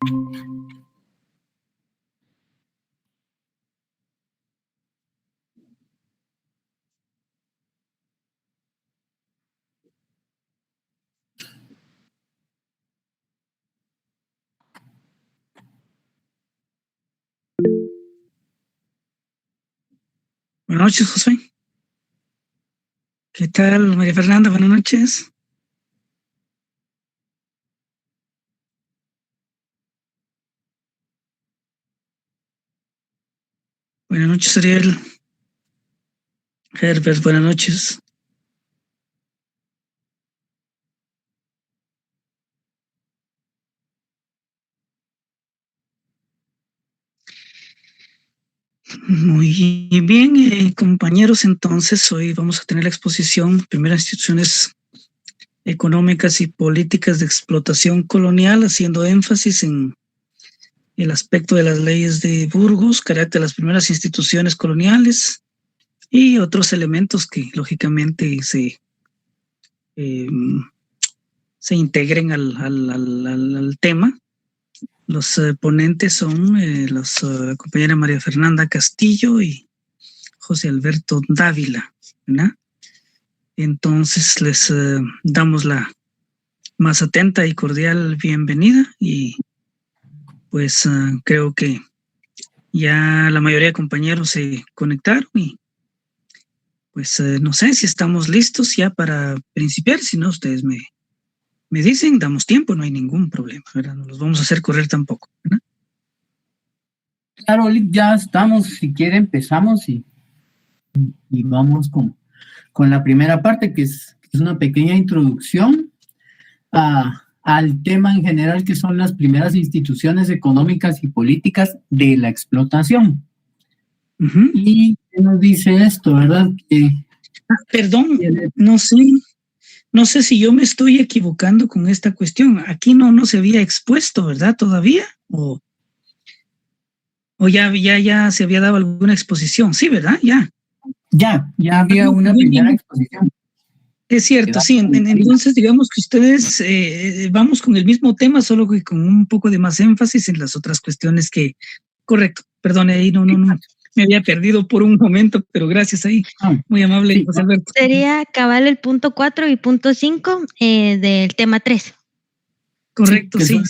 Buenas noches, José. ¿Qué tal, María Fernanda? Buenas noches. Buenas noches, Ariel. Herbert, buenas noches. Muy bien, compañeros, entonces hoy vamos a tener la exposición Primeras instituciones económicas y políticas de explotación colonial, haciendo énfasis en el aspecto de las leyes de Burgos, carácter de las primeras instituciones coloniales y otros elementos que lógicamente se integren al tema. Los ponentes son la compañera María Fernanda Castillo y José Alberto Dávila, ¿verdad? Entonces les damos la más atenta y cordial bienvenida y pues creo que ya la mayoría de compañeros se conectaron y pues no sé si estamos listos ya para principiar, si no ustedes me dicen, damos tiempo, no hay ningún problema, ¿verdad? No los vamos a hacer correr tampoco, ¿verdad? Claro, ya estamos, si quiere empezamos y vamos con la primera parte, que es una pequeña introducción al tema en general, que son las primeras instituciones económicas y políticas de la explotación. Uh-huh. Y nos dice esto, ¿verdad? Perdón, no sé si yo me estoy equivocando con esta cuestión. Aquí no se había expuesto, ¿verdad? ¿Todavía? ¿O ya se había dado alguna exposición? Sí, ¿verdad? Ya había una primera exposición. Es cierto, sí. Entonces, digamos que ustedes vamos con el mismo tema, solo que con un poco de más énfasis en las otras cuestiones que... Correcto, perdone, ahí no. Me había perdido por un momento, pero gracias ahí. Muy amable, sí, José Alberto. Sería cabal el punto 4 y punto 5 del tema 3. Correcto, sí.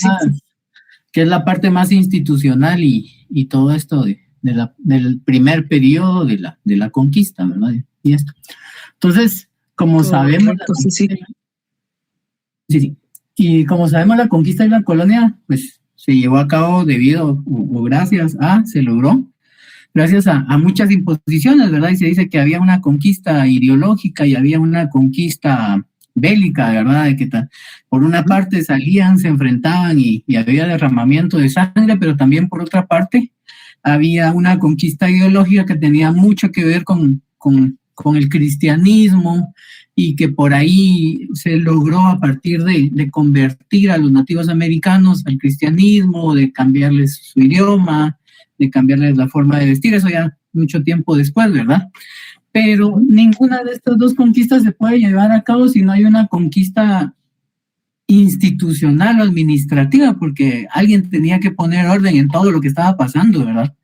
Que es la parte más institucional y todo esto del primer periodo de la conquista, ¿verdad? Y esto. Entonces, como sabemos... Sí. Y como sabemos, la conquista de la colonia, pues, se llevó a cabo debido o gracias a, se logró, gracias a muchas imposiciones, ¿verdad? Y se dice que había una conquista ideológica y había una conquista bélica, ¿verdad? De que por una parte salían, se enfrentaban y había derramamiento de sangre, pero también por otra parte había una conquista ideológica que tenía mucho que ver con el cristianismo y que por ahí se logró a partir de convertir a los nativos americanos al cristianismo, de cambiarles su idioma, de cambiarles la forma de vestir, eso ya mucho tiempo después, ¿verdad? Pero ninguna de estas dos conquistas se puede llevar a cabo si no hay una conquista institucional o administrativa, porque alguien tenía que poner orden en todo lo que estaba pasando, ¿verdad?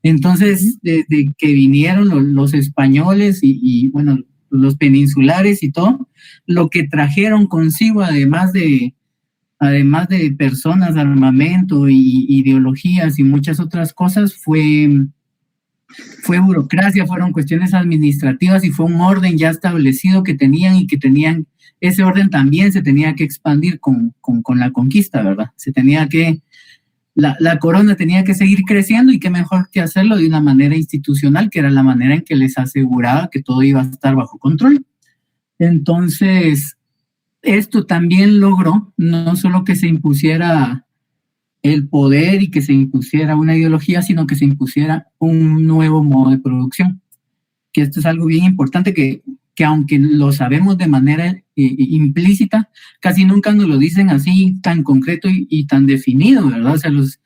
Entonces, desde que vinieron los españoles y bueno, los peninsulares y todo, lo que trajeron consigo, además de personas, armamento y ideologías y muchas otras cosas, fue burocracia, fueron cuestiones administrativas y fue un orden ya establecido que tenían y que tenían, ese orden también se tenía que expandir con la conquista, ¿verdad? Se tenía que, la corona tenía que seguir creciendo y qué mejor que hacerlo de una manera institucional, que era la manera en que les aseguraba que todo iba a estar bajo control. Entonces, esto también logró no solo que se impusiera el poder y que se impusiera una ideología, sino que se impusiera un nuevo modo de producción. Que esto es algo bien importante que aunque lo sabemos de manera implícita, casi nunca nos lo dicen así tan concreto y tan definido, ¿verdad? O sea, los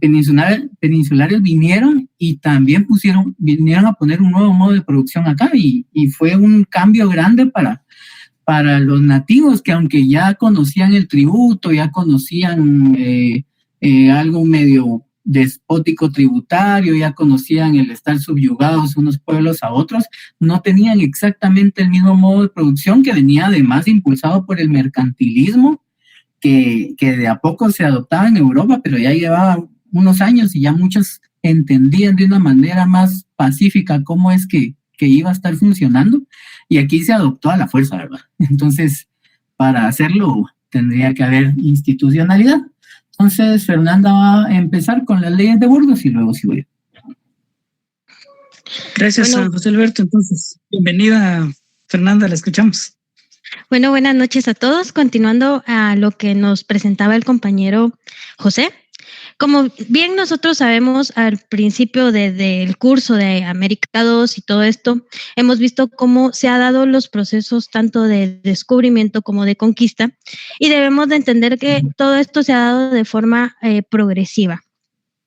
peninsulares vinieron y también vinieron a poner un nuevo modo de producción acá y fue un cambio grande para los nativos que aunque ya conocían el tributo, ya conocían algo medio despótico tributario, ya conocían el estar subyugados unos pueblos a otros, no tenían exactamente el mismo modo de producción, que venía además impulsado por el mercantilismo, que de a poco se adoptaba en Europa, pero ya llevaba unos años y ya muchos entendían de una manera más pacífica cómo es que iba a estar funcionando, y aquí se adoptó a la fuerza, ¿verdad? Entonces, para hacerlo tendría que haber institucionalidad. Entonces, Fernanda va a empezar con las leyes de Burgos y luego sigo yo. Gracias, Bueno, José Alberto. Entonces, bienvenida, Fernanda, la escuchamos. Bueno, buenas noches a todos. Continuando a lo que nos presentaba el compañero José. Como bien nosotros sabemos al principio del curso de América 2 y todo esto, hemos visto cómo se han dado los procesos tanto de descubrimiento como de conquista, y debemos de entender que todo esto se ha dado de forma progresiva.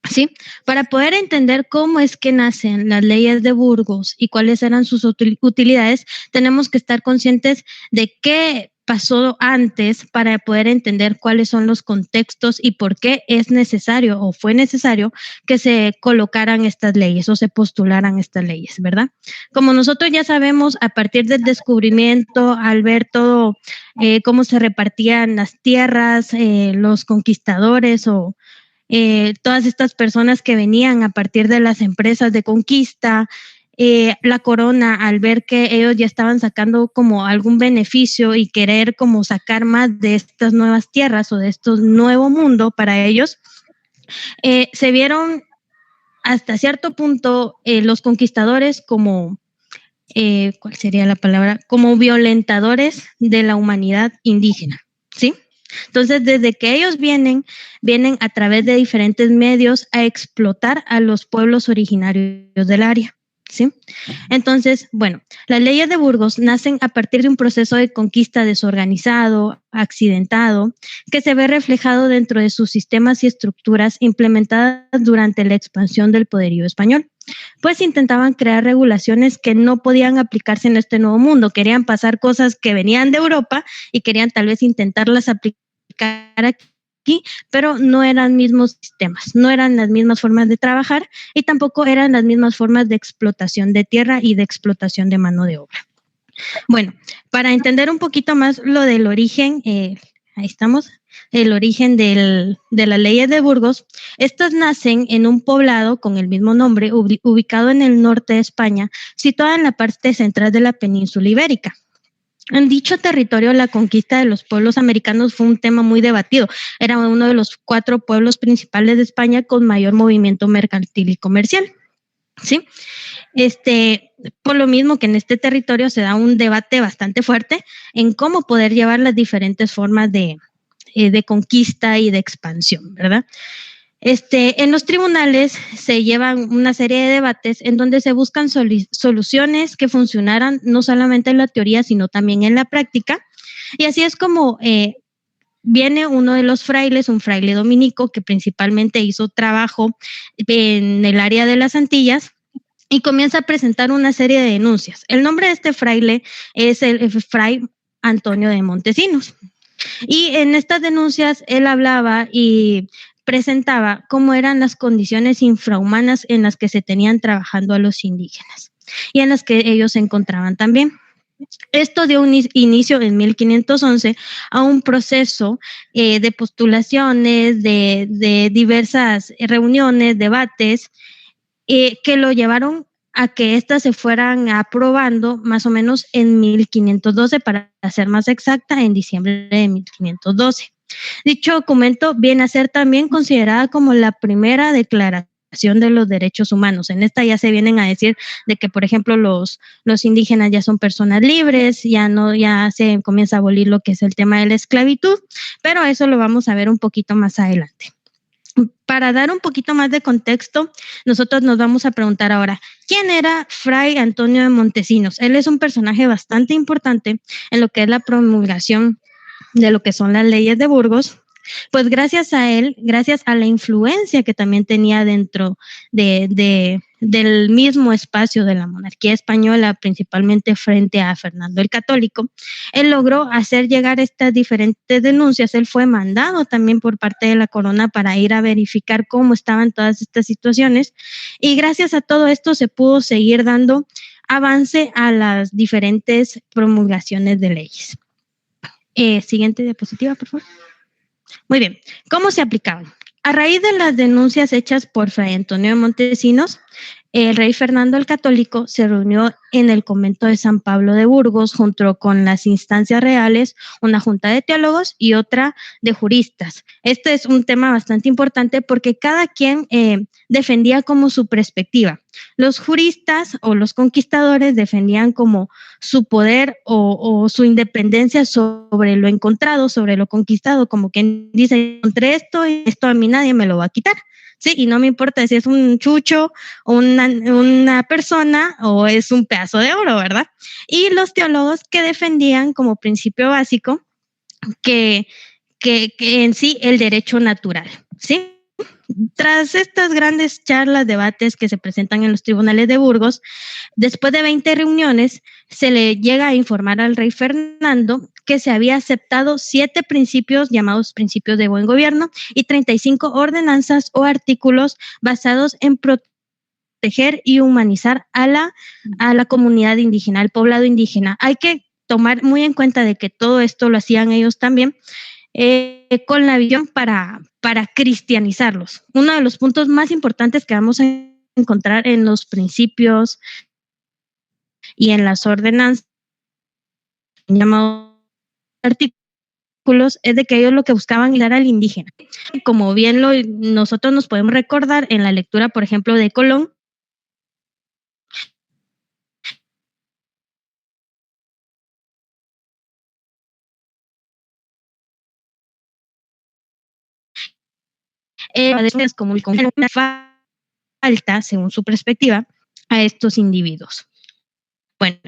¿Sí? Para poder entender cómo es que nacen las leyes de Burgos y cuáles eran sus utilidades, tenemos que estar conscientes de qué pasó antes para poder entender cuáles son los contextos y por qué es necesario o fue necesario que se colocaran estas leyes o se postularan estas leyes, ¿verdad? Como nosotros ya sabemos, a partir del descubrimiento, al ver todo cómo se repartían las tierras, los conquistadores o todas estas personas que venían a partir de las empresas de conquista, la corona, al ver que ellos ya estaban sacando como algún beneficio y querer como sacar más de estas nuevas tierras o de este nuevo mundo para ellos, se vieron hasta cierto punto los conquistadores como, ¿cuál sería la palabra? Como violentadores de la humanidad indígena, ¿sí? Entonces, desde que ellos vienen a través de diferentes medios a explotar a los pueblos originarios del área, ¿sí? Entonces, bueno, las leyes de Burgos nacen a partir de un proceso de conquista desorganizado, accidentado, que se ve reflejado dentro de sus sistemas y estructuras implementadas durante la expansión del poderío español. Pues intentaban crear regulaciones que no podían aplicarse en este nuevo mundo. Querían pasar cosas que venían de Europa y querían tal vez intentarlas aplicar aquí, pero no eran mismos sistemas, no eran las mismas formas de trabajar y tampoco eran las mismas formas de explotación de tierra y de explotación de mano de obra. Bueno, para entender un poquito más lo del origen, ahí estamos, el origen de las leyes de Burgos, estas nacen en un poblado con el mismo nombre, ubicado en el norte de España, situado en la parte central de la península ibérica. En dicho territorio, la conquista de los pueblos americanos fue un tema muy debatido. Era uno de los 4 pueblos principales de España con mayor movimiento mercantil y comercial, ¿sí? Por lo mismo que en este territorio se da un debate bastante fuerte en cómo poder llevar las diferentes formas de conquista y de expansión, ¿verdad? En los tribunales se llevan una serie de debates en donde se buscan soluciones que funcionaran no solamente en la teoría, sino también en la práctica. Y así es como viene uno de los frailes, un fraile dominico, que principalmente hizo trabajo en el área de las Antillas, y comienza a presentar una serie de denuncias. El nombre de este fraile es el fray Antonio de Montesinos. Y en estas denuncias él hablaba y presentaba cómo eran las condiciones infrahumanas en las que se tenían trabajando a los indígenas y en las que ellos se encontraban también. Esto dio un inicio en 1511 a un proceso de postulaciones, de diversas reuniones, debates, que lo llevaron a que éstas se fueran aprobando más o menos en 1512, para ser más exacta, en diciembre de 1512. Dicho documento viene a ser también considerada como la primera declaración de los derechos humanos. En esta ya se vienen a decir de que, por ejemplo, los indígenas ya son personas libres, ya se comienza a abolir lo que es el tema de la esclavitud, pero eso lo vamos a ver un poquito más adelante. Para dar un poquito más de contexto, nosotros nos vamos a preguntar ahora, ¿quién era Fray Antonio de Montesinos? Él es un personaje bastante importante en lo que es la promulgación de lo que son las leyes de Burgos. Pues gracias a él, gracias a la influencia que también tenía dentro de del mismo espacio de la monarquía española, principalmente frente a Fernando el Católico, él logró hacer llegar estas diferentes denuncias. Él fue mandado también por parte de la corona para ir a verificar cómo estaban todas estas situaciones, y gracias a todo esto se pudo seguir dando avance a las diferentes promulgaciones de leyes. Siguiente diapositiva, por favor. Muy bien, ¿cómo se aplicaban? A raíz de las denuncias hechas por Fray Antonio de Montesinos, el rey Fernando el Católico se reunió en el convento de San Pablo de Burgos junto con las instancias reales, una junta de teólogos y otra de juristas. Este es un tema bastante importante porque cada quien defendía como su perspectiva. Los juristas o los conquistadores defendían como su poder o su independencia sobre lo encontrado, sobre lo conquistado, como quien dice, encontré esto y esto a mí nadie me lo va a quitar. Sí, y no me importa si es un chucho, una persona o es un pedazo de oro, ¿verdad? Y los teólogos que defendían como principio básico que en sí el derecho natural, ¿sí? Tras estas grandes charlas, debates que se presentan en los tribunales de Burgos, después de 20 reuniones, se le llega a informar al rey Fernando que se había aceptado 7 principios llamados principios de buen gobierno y 35 ordenanzas o artículos basados en proteger y humanizar a la comunidad indígena, al poblado indígena. Hay que tomar muy en cuenta de que todo esto lo hacían ellos también con la visión para cristianizarlos. Uno de los puntos más importantes que vamos a encontrar en los principios y en las ordenanzas llamados artículos es de que ellos lo que buscaban era al indígena. Como bien nosotros nos podemos recordar en la lectura, por ejemplo, de Colón, como una falta, según su perspectiva, a estos individuos. Bueno.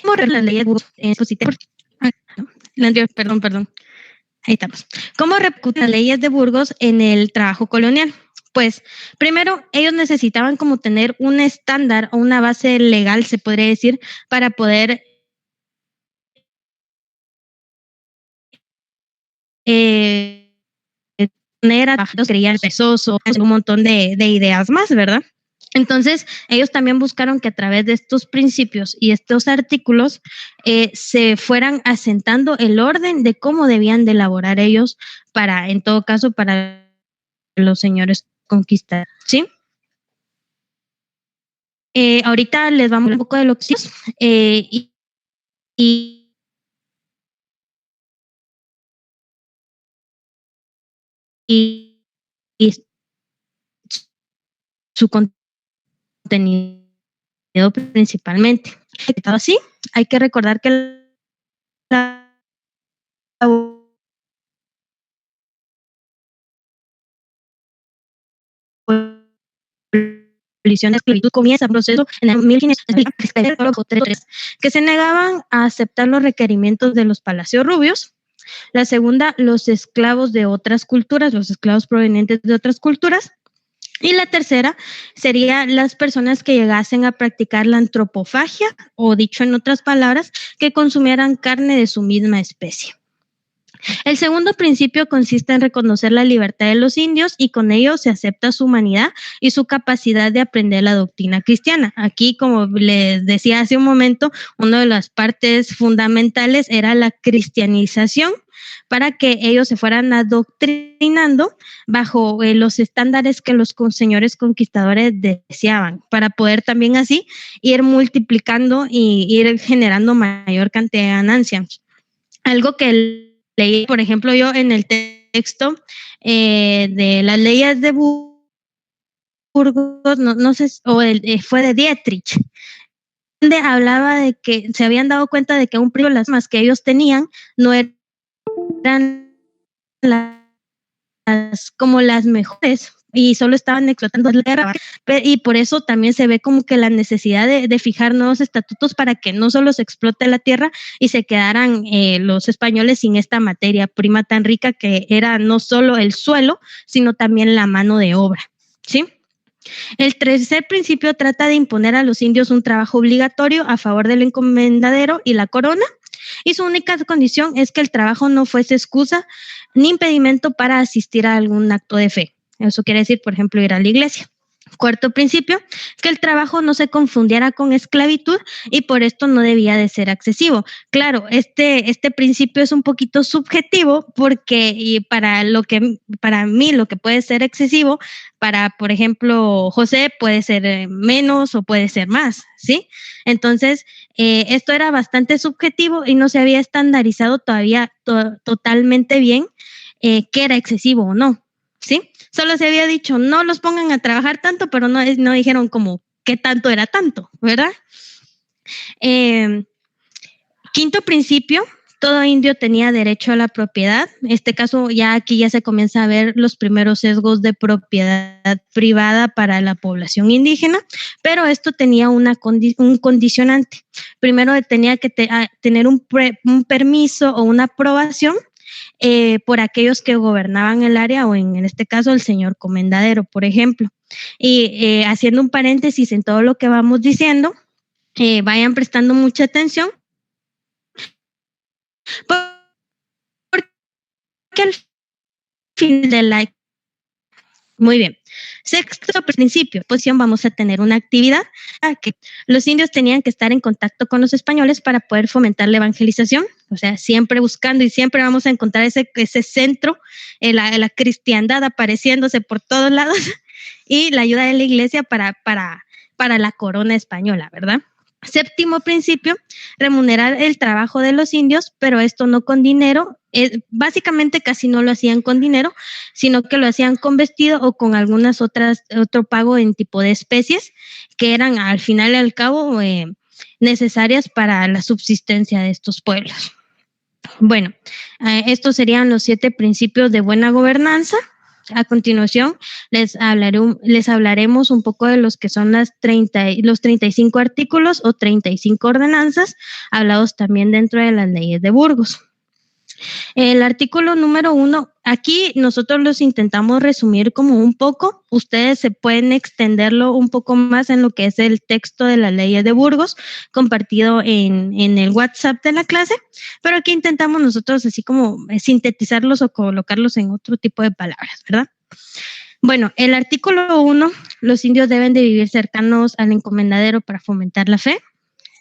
¿Cómo las leyes perdón. Ahí estamos. ¿Cómo repercuten las leyes de Burgos en el trabajo colonial? Pues, primero, ellos necesitaban como tener un estándar o una base legal, se podría decir, para poder poner a trabajadores que creían pesosos, un montón de ideas más, ¿verdad? Entonces, ellos también buscaron que a través de estos principios y estos artículos se fueran asentando el orden de cómo debían de elaborar ellos para, en todo caso, para los señores conquistar, ¿sí? Ahorita les vamos a hablar un poco de lo que es y su contenido principalmente. Así, hay que recordar que la abolición de esclavitud comienza el proceso en el 1503, que se negaban a aceptar los requerimientos de los palacios rubios. La segunda, los esclavos de otras culturas, los esclavos provenientes de otras culturas. Y la tercera sería las personas que llegasen a practicar la antropofagia, o dicho en otras palabras, que consumieran carne de su misma especie. El segundo principio consiste en reconocer la libertad de los indios y con ello se acepta su humanidad y su capacidad de aprender la doctrina cristiana. Aquí, como les decía hace un momento, una de las partes fundamentales era la cristianización para que ellos se fueran adoctrinando bajo los estándares que los señores conquistadores deseaban, para poder también así ir multiplicando y ir generando mayor cantidad de ganancias. Algo que leí, por ejemplo, yo en el texto de las leyes de Burgos, no sé, fue de Dietrich, donde hablaba de que se habían dado cuenta de que un primo las más que ellos tenían no eran como las mejores y solo estaban explotando la tierra, y por eso también se ve como que la necesidad de fijar nuevos estatutos para que no solo se explote la tierra y se quedaran los españoles sin esta materia prima tan rica que era no solo el suelo, sino también la mano de obra, ¿sí? El tercer principio trata de imponer a los indios un trabajo obligatorio a favor del encomendadero y la corona, y su única condición es que el trabajo no fuese excusa ni impedimento para asistir a algún acto de fe. Eso quiere decir, por ejemplo, ir a la iglesia. Cuarto principio, que el trabajo no se confundiera con esclavitud y por esto no debía de ser excesivo. Claro, este principio es un poquito subjetivo porque para mí lo que puede ser excesivo, para, por ejemplo, José puede ser menos o puede ser más, ¿sí? Entonces, esto era bastante subjetivo y no se había estandarizado todavía totalmente bien qué era excesivo o no, ¿sí? Solo se había dicho, no los pongan a trabajar tanto, pero no dijeron como qué tanto era tanto, ¿verdad? Quinto principio, todo indio tenía derecho a la propiedad. En este caso, aquí ya se comienza a ver los primeros sesgos de propiedad privada para la población indígena, pero esto tenía un condicionante. Primero tenía que tener un permiso o una aprobación por aquellos que gobernaban el área o en este caso el señor comendadero, por ejemplo. Y haciendo un paréntesis en todo lo que vamos diciendo, vayan prestando mucha atención porque al fin de la... Muy bien. Sexto principio, posición, vamos a tener una actividad que los indios tenían que estar en contacto con los españoles para poder fomentar la evangelización, o sea, siempre buscando y siempre vamos a encontrar ese centro, la cristiandad apareciéndose por todos lados y la ayuda de la iglesia para la corona española, ¿verdad? Séptimo principio, remunerar el trabajo de los indios, pero esto no con dinero, básicamente casi no lo hacían con dinero, sino que lo hacían con vestido o con algunas otro pago en tipo de especies que eran al final y al cabo necesarias para la subsistencia de estos pueblos. Bueno, estos serían los 7 principios de buena gobernanza. A continuación, les hablaremos un poco de los que son los 35 artículos o 35 ordenanzas, hablados también dentro de las leyes de Burgos. El artículo número 1, aquí nosotros los intentamos resumir como un poco, ustedes se pueden extenderlo un poco más en lo que es el texto de las leyes de Burgos, compartido en el WhatsApp de la clase, pero aquí intentamos nosotros así como sintetizarlos o colocarlos en otro tipo de palabras, ¿verdad? Bueno, el artículo 1, los indios deben de vivir cercanos al encomendadero para fomentar la fe.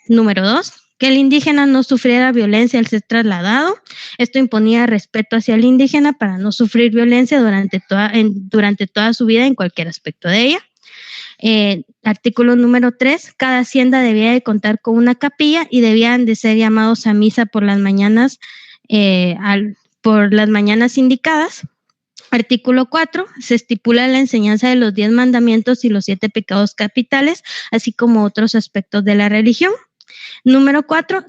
Número 2, que el indígena no sufriera violencia al ser trasladado. Esto imponía respeto hacia el indígena para no sufrir violencia durante toda su vida en cualquier aspecto de ella. Artículo número 3, cada hacienda debía de contar con una capilla y debían de ser llamados a misa por las mañanas indicadas. Artículo 4, se estipula la enseñanza de los 10 mandamientos y los 7 pecados capitales, así como otros aspectos de la religión. Número 4,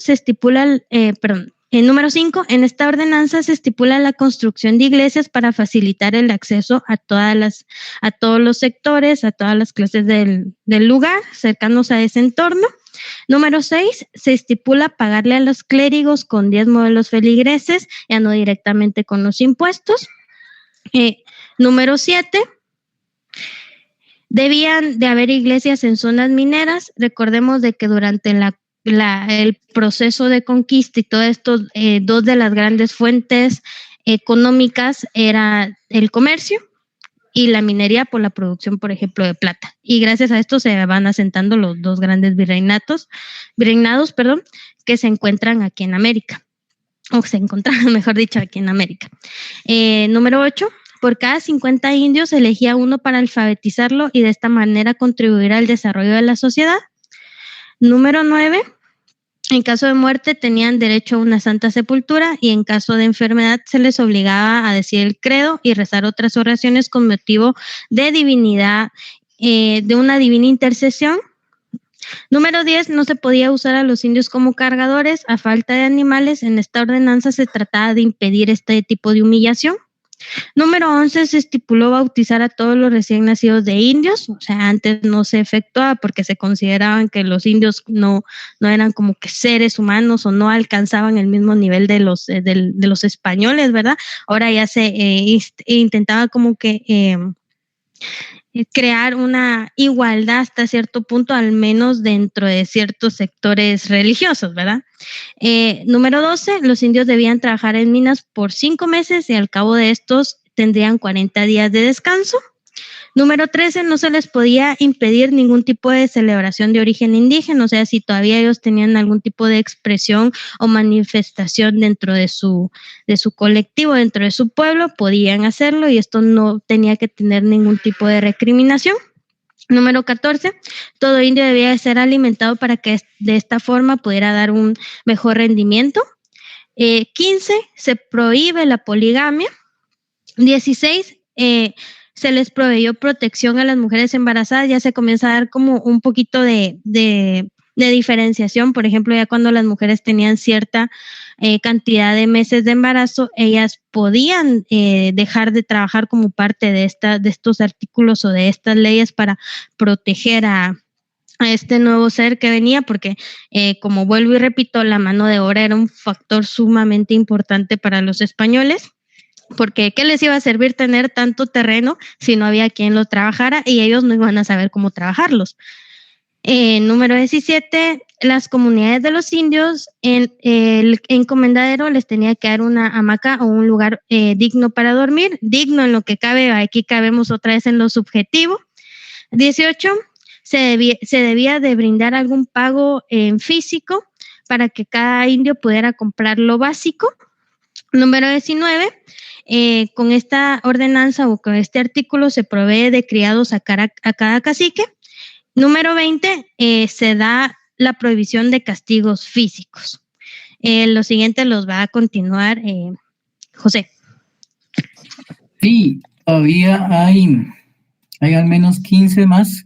número 5, en esta ordenanza se estipula la construcción de iglesias para facilitar el acceso a todos los sectores, a todas las clases del lugar, cercanos a ese entorno. Número 6, se estipula pagarle a los clérigos con diezmo de los feligreses, ya no directamente con los impuestos. Número 7, debían de haber iglesias en zonas mineras. Recordemos de que durante el proceso de conquista y todo esto, 2 de las grandes fuentes económicas era el comercio y la minería por la producción, por ejemplo, de plata. Y gracias a esto se van asentando los 2 grandes virreinados, que se encuentran aquí en América. O se encontraban, mejor dicho, aquí en América. Número 8, por cada 50 indios se elegía uno para alfabetizarlo y de esta manera contribuir al desarrollo de la sociedad. Número 9, en caso de muerte tenían derecho a una santa sepultura y en caso de enfermedad se les obligaba a decir el credo y rezar otras oraciones con motivo de divinidad, de una divina intercesión. Número 10, no se podía usar a los indios como cargadores a falta de animales. En esta ordenanza se trataba de impedir este tipo de humillación. Número 11, se estipuló bautizar a todos los recién nacidos de indios, o sea, antes no se efectuaba porque se consideraban que los indios no eran como que seres humanos o no alcanzaban el mismo nivel de los españoles, ¿verdad? Ahora ya se intentaba como que crear una igualdad hasta cierto punto, al menos dentro de ciertos sectores religiosos, ¿verdad? Número 12, los indios debían trabajar en minas por 5 meses y al cabo de estos tendrían 40 días de descanso. Número 13, no se les podía impedir ningún tipo de celebración de origen indígena, o sea, si todavía ellos tenían algún tipo de expresión o manifestación dentro de su colectivo, dentro de su pueblo, podían hacerlo y esto no tenía que tener ningún tipo de recriminación. Número 14, todo indio debía de ser alimentado para que de esta forma pudiera dar un mejor rendimiento. 15, se prohíbe la poligamia. 16, se les proveyó protección a las mujeres embarazadas, ya se comienza a dar como un poquito de diferenciación, por ejemplo, ya cuando las mujeres tenían cierta cantidad de meses de embarazo, ellas podían dejar de trabajar como parte de estos artículos o de estas leyes para proteger a este nuevo ser que venía, porque como vuelvo y repito, la mano de obra era un factor sumamente importante para los españoles. Porque ¿qué les iba a servir tener tanto terreno si no había quien lo trabajara y ellos no iban a saber cómo trabajarlos? Número 17, las comunidades de los indios en el encomendadero les tenía que dar una hamaca o un lugar digno para dormir, digno en lo que cabe, aquí cabemos otra vez en lo subjetivo. 18, se debía de brindar algún pago en físico para que cada indio pudiera comprar lo básico. Número 19, con esta ordenanza o con este artículo se provee de criados a cada cacique. Número 20, se da la prohibición de castigos físicos. Lo siguiente los va a continuar José. Sí, todavía hay al menos 15 más.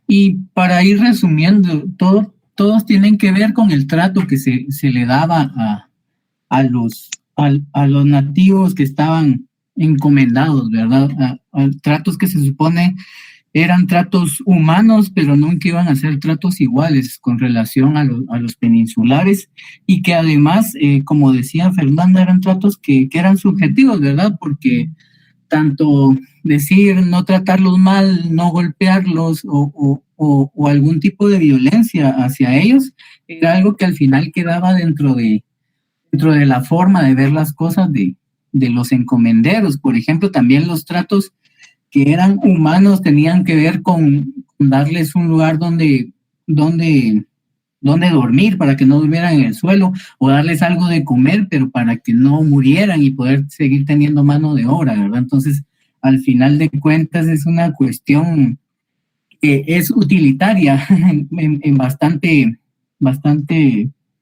Y para ir resumiendo, todos tienen que ver con el trato que se le daba a los nativos que estaban encomendados, ¿verdad? A tratos que se supone eran tratos humanos, pero nunca iban a ser tratos iguales con relación a los peninsulares y que además, como decía Fernanda, eran tratos que eran subjetivos, ¿verdad? Porque tanto decir no tratarlos mal, no golpearlos o algún tipo de violencia hacia ellos, era algo que al final quedaba dentro de la forma de ver las cosas de los encomenderos. Por ejemplo, también los tratos que eran humanos tenían que ver con darles un lugar donde dormir para que no durmieran en el suelo, o darles algo de comer, pero para que no murieran y poder seguir teniendo mano de obra, ¿verdad? Entonces, al final de cuentas, es una cuestión que es utilitaria en bastante,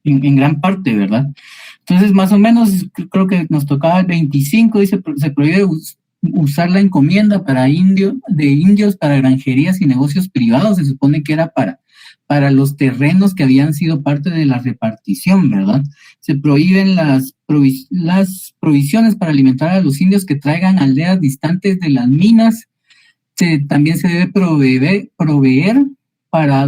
en gran parte, ¿verdad? Entonces, más o menos, creo que nos tocaba el 25, dice, se prohíbe usar la encomienda de indios para granjerías y negocios privados. Se supone que era para los terrenos que habían sido parte de la repartición, ¿verdad? Se prohíben las provisiones para alimentar a los indios que traigan aldeas distantes de las minas. También se debe proveer para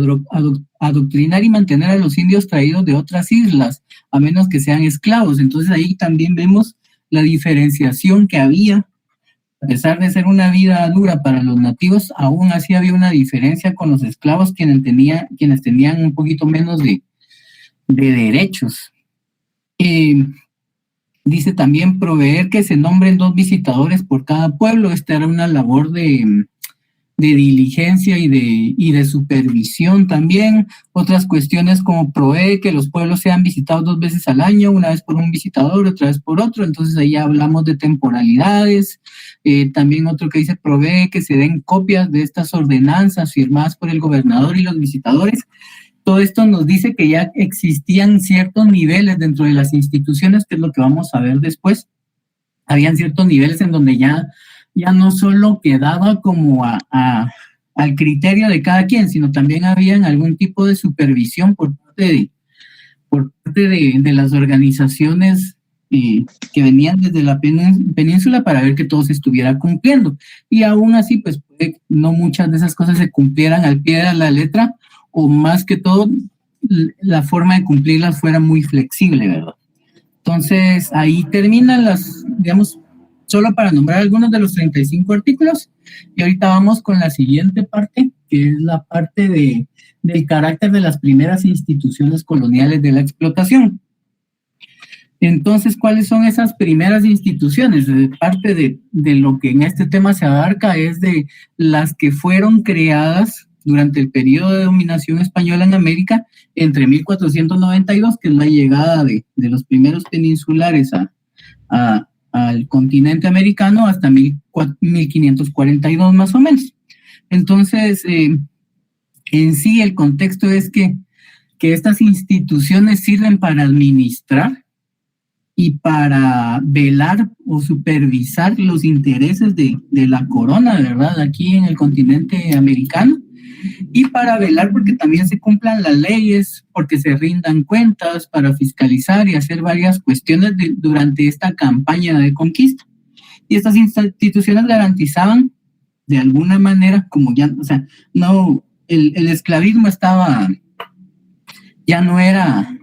adoctrinar y mantener a los indios traídos de otras islas, a menos que sean esclavos. Entonces ahí también vemos la diferenciación que había. A pesar de ser una vida dura para los nativos, aún así había una diferencia con los esclavos, quienes tenían un poquito menos de derechos. Dice también proveer que se nombren 2 visitadores por cada pueblo. Esta era una labor de diligencia y de supervisión también. Otras cuestiones como provee que los pueblos sean visitados 2 veces al año, una vez por un visitador, otra vez por otro. Entonces ahí hablamos de temporalidades. También otro que dice provee que se den copias de estas ordenanzas firmadas por el gobernador y los visitadores. Todo esto nos dice que ya existían ciertos niveles dentro de las instituciones, que es lo que vamos a ver después. Habían ciertos niveles en donde ya no solo quedaba como al criterio de cada quien, sino también había algún tipo de supervisión por parte de las organizaciones que venían desde la península para ver que todo se estuviera cumpliendo. Y aún así, pues no muchas de esas cosas se cumplieran al pie de la letra, o más que todo, la forma de cumplirlas fuera muy flexible, ¿verdad? Entonces, ahí terminan digamos, solo para nombrar algunos de los 35 artículos, y ahorita vamos con la siguiente parte, que es la parte del carácter de las primeras instituciones coloniales de la explotación. Entonces, ¿cuáles son esas primeras instituciones? Parte de lo que en este tema se abarca es de las que fueron creadas durante el periodo de dominación española en América entre 1492, que es la llegada de los primeros peninsulares al continente americano, hasta 1542 más o menos. Entonces, en sí el contexto es que estas instituciones sirven para administrar y para velar o supervisar los intereses de la corona, ¿verdad?, aquí en el continente americano, y para velar porque también se cumplan las leyes, porque se rindan cuentas, para fiscalizar y hacer varias cuestiones durante esta campaña de conquista. Y estas instituciones garantizaban, de alguna manera, como ya, o sea, no, el esclavismo ya no era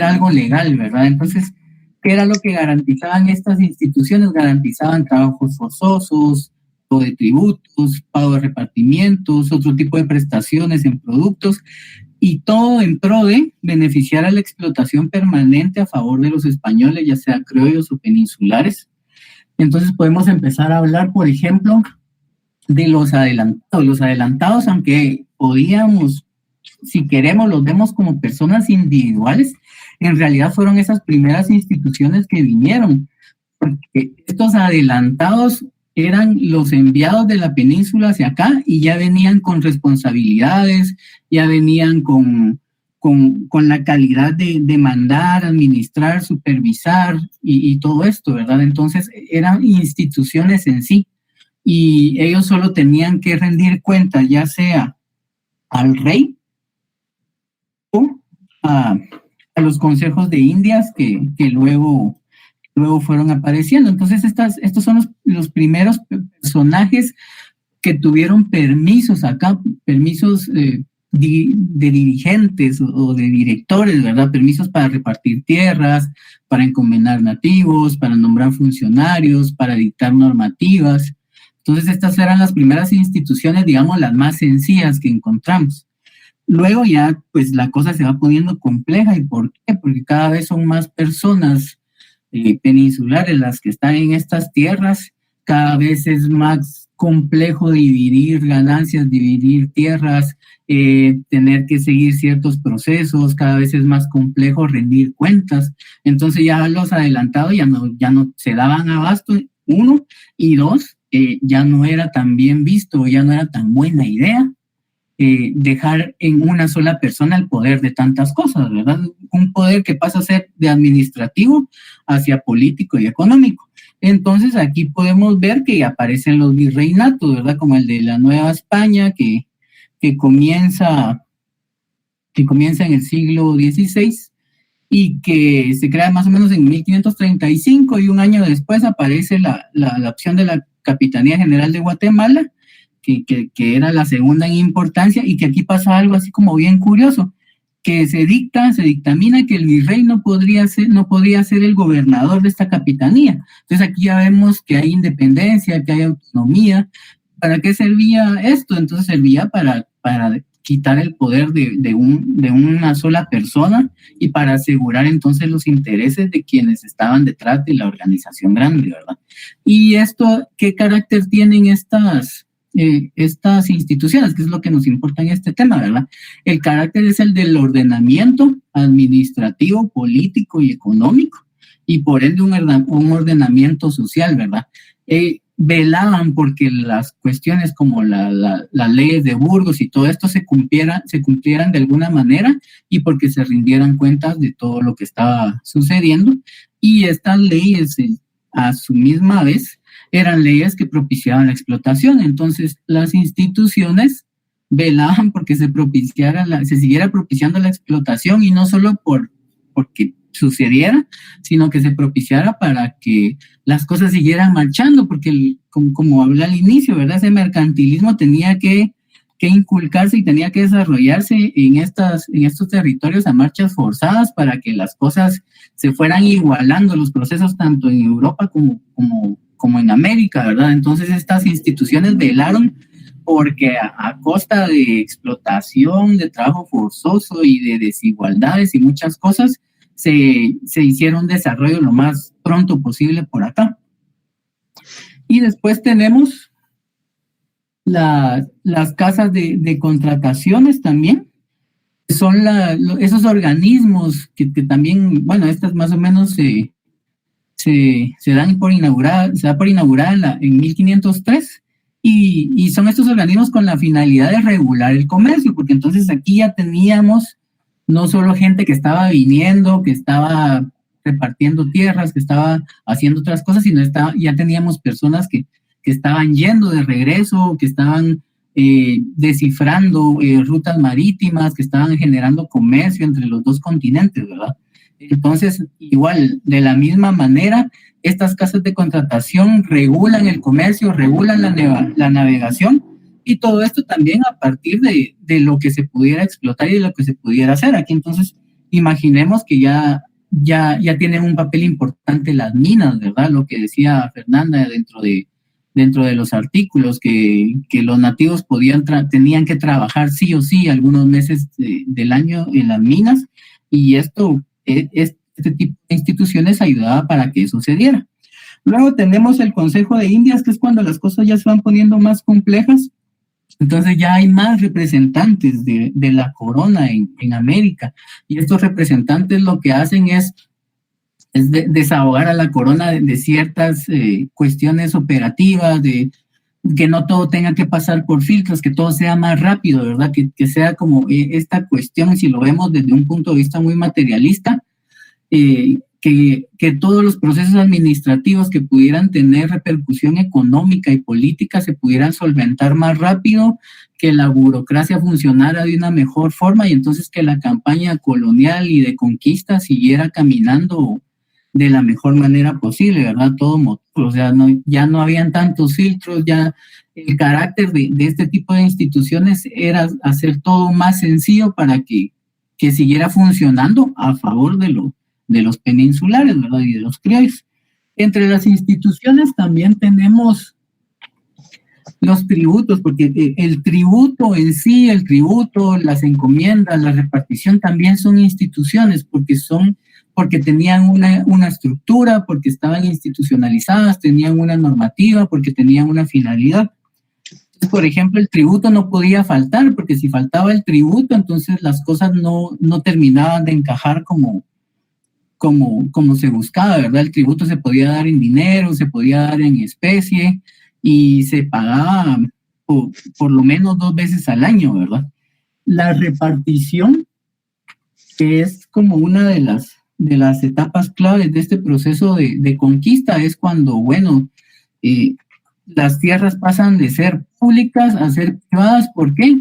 algo legal, ¿verdad? Entonces, ¿qué era lo que garantizaban estas instituciones? Garantizaban trabajos forzosos, pago de tributos, pago de repartimientos, otro tipo de prestaciones en productos, y todo en pro de beneficiar a la explotación permanente a favor de los españoles, ya sea criollos o peninsulares. Entonces podemos empezar a hablar, por ejemplo, de los adelantados. Los adelantados, aunque podíamos, si queremos, los vemos como personas individuales, en realidad fueron esas primeras instituciones que vinieron, porque estos adelantados eran los enviados de la península hacia acá y ya venían con responsabilidades, ya venían con la calidad de mandar, administrar, supervisar y todo esto, ¿verdad? Entonces eran instituciones en sí y ellos solo tenían que rendir cuentas, ya sea al rey o a los consejos de Indias que luego fueron apareciendo. Entonces estos son los primeros personajes que tuvieron permisos acá, permisos de dirigentes o de directores, ¿verdad? Permisos para repartir tierras, para encomendar nativos, para nombrar funcionarios, para dictar normativas. Entonces estas eran las primeras instituciones, digamos, las más sencillas que encontramos. Luego ya, pues la cosa se va poniendo compleja. ¿Y por qué? Porque cada vez son más personas peninsulares las que están en estas tierras, cada vez es más complejo dividir ganancias, dividir tierras, tener que seguir ciertos procesos, cada vez es más complejo rendir cuentas. Entonces ya los adelantados ya no se daban abasto, uno, y dos, ya no era tan bien visto, ya no era tan buena idea dejar en una sola persona el poder de tantas cosas, ¿verdad? Un poder que pasa a ser de administrativo hacia político y económico. Entonces aquí podemos ver que aparecen los virreinatos, ¿verdad? Como el de la Nueva España, que comienza en el siglo XVI y que se crea más o menos en 1535, y un año después aparece la opción de la Capitanía General de Guatemala, que era la segunda en importancia, y que aquí pasa algo así como bien curioso, que se dictamina que el virrey no podría ser el gobernador de esta capitanía. Entonces aquí ya vemos que hay independencia, que hay autonomía. ¿Para qué servía esto? Entonces servía para quitar el poder de una sola persona y para asegurar entonces los intereses de quienes estaban detrás de la organización grande, ¿verdad? Y esto, ¿qué carácter tienen estas instituciones? Que es lo que nos importa en este tema, ¿verdad? El carácter es el del ordenamiento administrativo, político y económico, y por ende un ordenamiento social, ¿verdad? Velaban porque las cuestiones como las leyes de Burgos y todo esto se cumplieran de alguna manera, y porque se rindieran cuentas de todo lo que estaba sucediendo. Y estas leyes, a su misma vez, eran leyes que propiciaban la explotación. Entonces las instituciones velaban porque se siguiera propiciando la explotación, y no solo porque sucediera, sino que se propiciara para que las cosas siguieran marchando, porque como hablé al inicio, ¿verdad? Ese mercantilismo tenía que inculcarse y tenía que desarrollarse en estos territorios a marchas forzadas para que las cosas se fueran igualando, los procesos tanto en Europa como en América, ¿verdad? Entonces estas instituciones velaron porque a costa de explotación, de trabajo forzoso y de desigualdades y muchas cosas, se hicieron desarrollo lo más pronto posible por acá. Y después tenemos las casas de contrataciones también, son esos organismos que también, bueno, estas más o menos se da por inaugurada en 1503, y son estos organismos con la finalidad de regular el comercio, porque entonces aquí ya teníamos no solo gente que estaba viniendo, que estaba repartiendo tierras, que estaba haciendo otras cosas, sino ya teníamos personas que estaban yendo de regreso, que estaban descifrando rutas marítimas, que estaban generando comercio entre los dos continentes, ¿verdad? Entonces, igual, de la misma manera, estas casas de contratación regulan el comercio, regulan la navegación, y todo esto también a partir de lo que se pudiera explotar y de lo que se pudiera hacer. Aquí entonces, imaginemos que ya tienen un papel importante las minas, ¿verdad? Lo que decía Fernanda dentro de los artículos, que los nativos tenían que trabajar sí o sí algunos meses del año en las minas, y este tipo de instituciones ayudaba para que eso se diera. Luego tenemos el Consejo de Indias, que es cuando las cosas ya se van poniendo más complejas. Entonces ya hay más representantes de la corona en América, y estos representantes lo que hacen es desahogar a la corona de ciertas cuestiones operativas, de que no todo tenga que pasar por filtros, que todo sea más rápido, ¿verdad? Que sea como esta cuestión, si lo vemos desde un punto de vista muy materialista, que todos los procesos administrativos que pudieran tener repercusión económica y política se pudieran solventar más rápido, que la burocracia funcionara de una mejor forma, y entonces que la campaña colonial y de conquista siguiera caminando de la mejor manera posible, ¿verdad? O sea, ya no habían tantos filtros, ya el carácter de este tipo de instituciones era hacer todo más sencillo para que siguiera funcionando a favor de los peninsulares, ¿verdad? Y de los criollos. Entre las instituciones también tenemos los tributos, porque el tributo en sí, las encomiendas, la repartición también son instituciones, porque tenían una estructura, porque estaban institucionalizadas, tenían una normativa, porque tenían una finalidad. Entonces, por ejemplo, el tributo no podía faltar, porque si faltaba el tributo, entonces las cosas no terminaban de encajar como se buscaba, ¿verdad? El tributo se podía dar en dinero, se podía dar en especie, y se pagaba por lo menos 2 veces al año, ¿verdad? La repartición, que es como una de las etapas claves de este proceso de conquista, es cuando, bueno, las tierras pasan de ser públicas a ser privadas. ¿Por qué?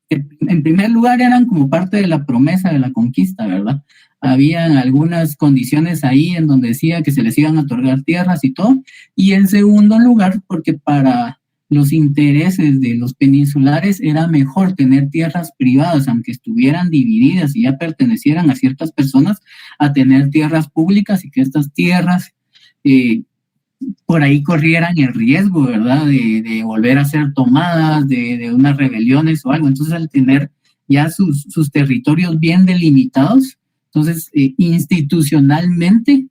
En primer lugar, eran como parte de la promesa de la conquista, ¿verdad? Habían algunas condiciones ahí en donde decía que se les iban a otorgar tierras y todo. Y en segundo lugar, porque para los intereses de los peninsulares era mejor tener tierras privadas, aunque estuvieran divididas y ya pertenecieran a ciertas personas, a tener tierras públicas, y que estas tierras por ahí corrieran el riesgo, ¿verdad? De volver a ser tomadas, de unas rebeliones o algo. Entonces, al tener ya sus territorios bien delimitados, entonces institucionalmente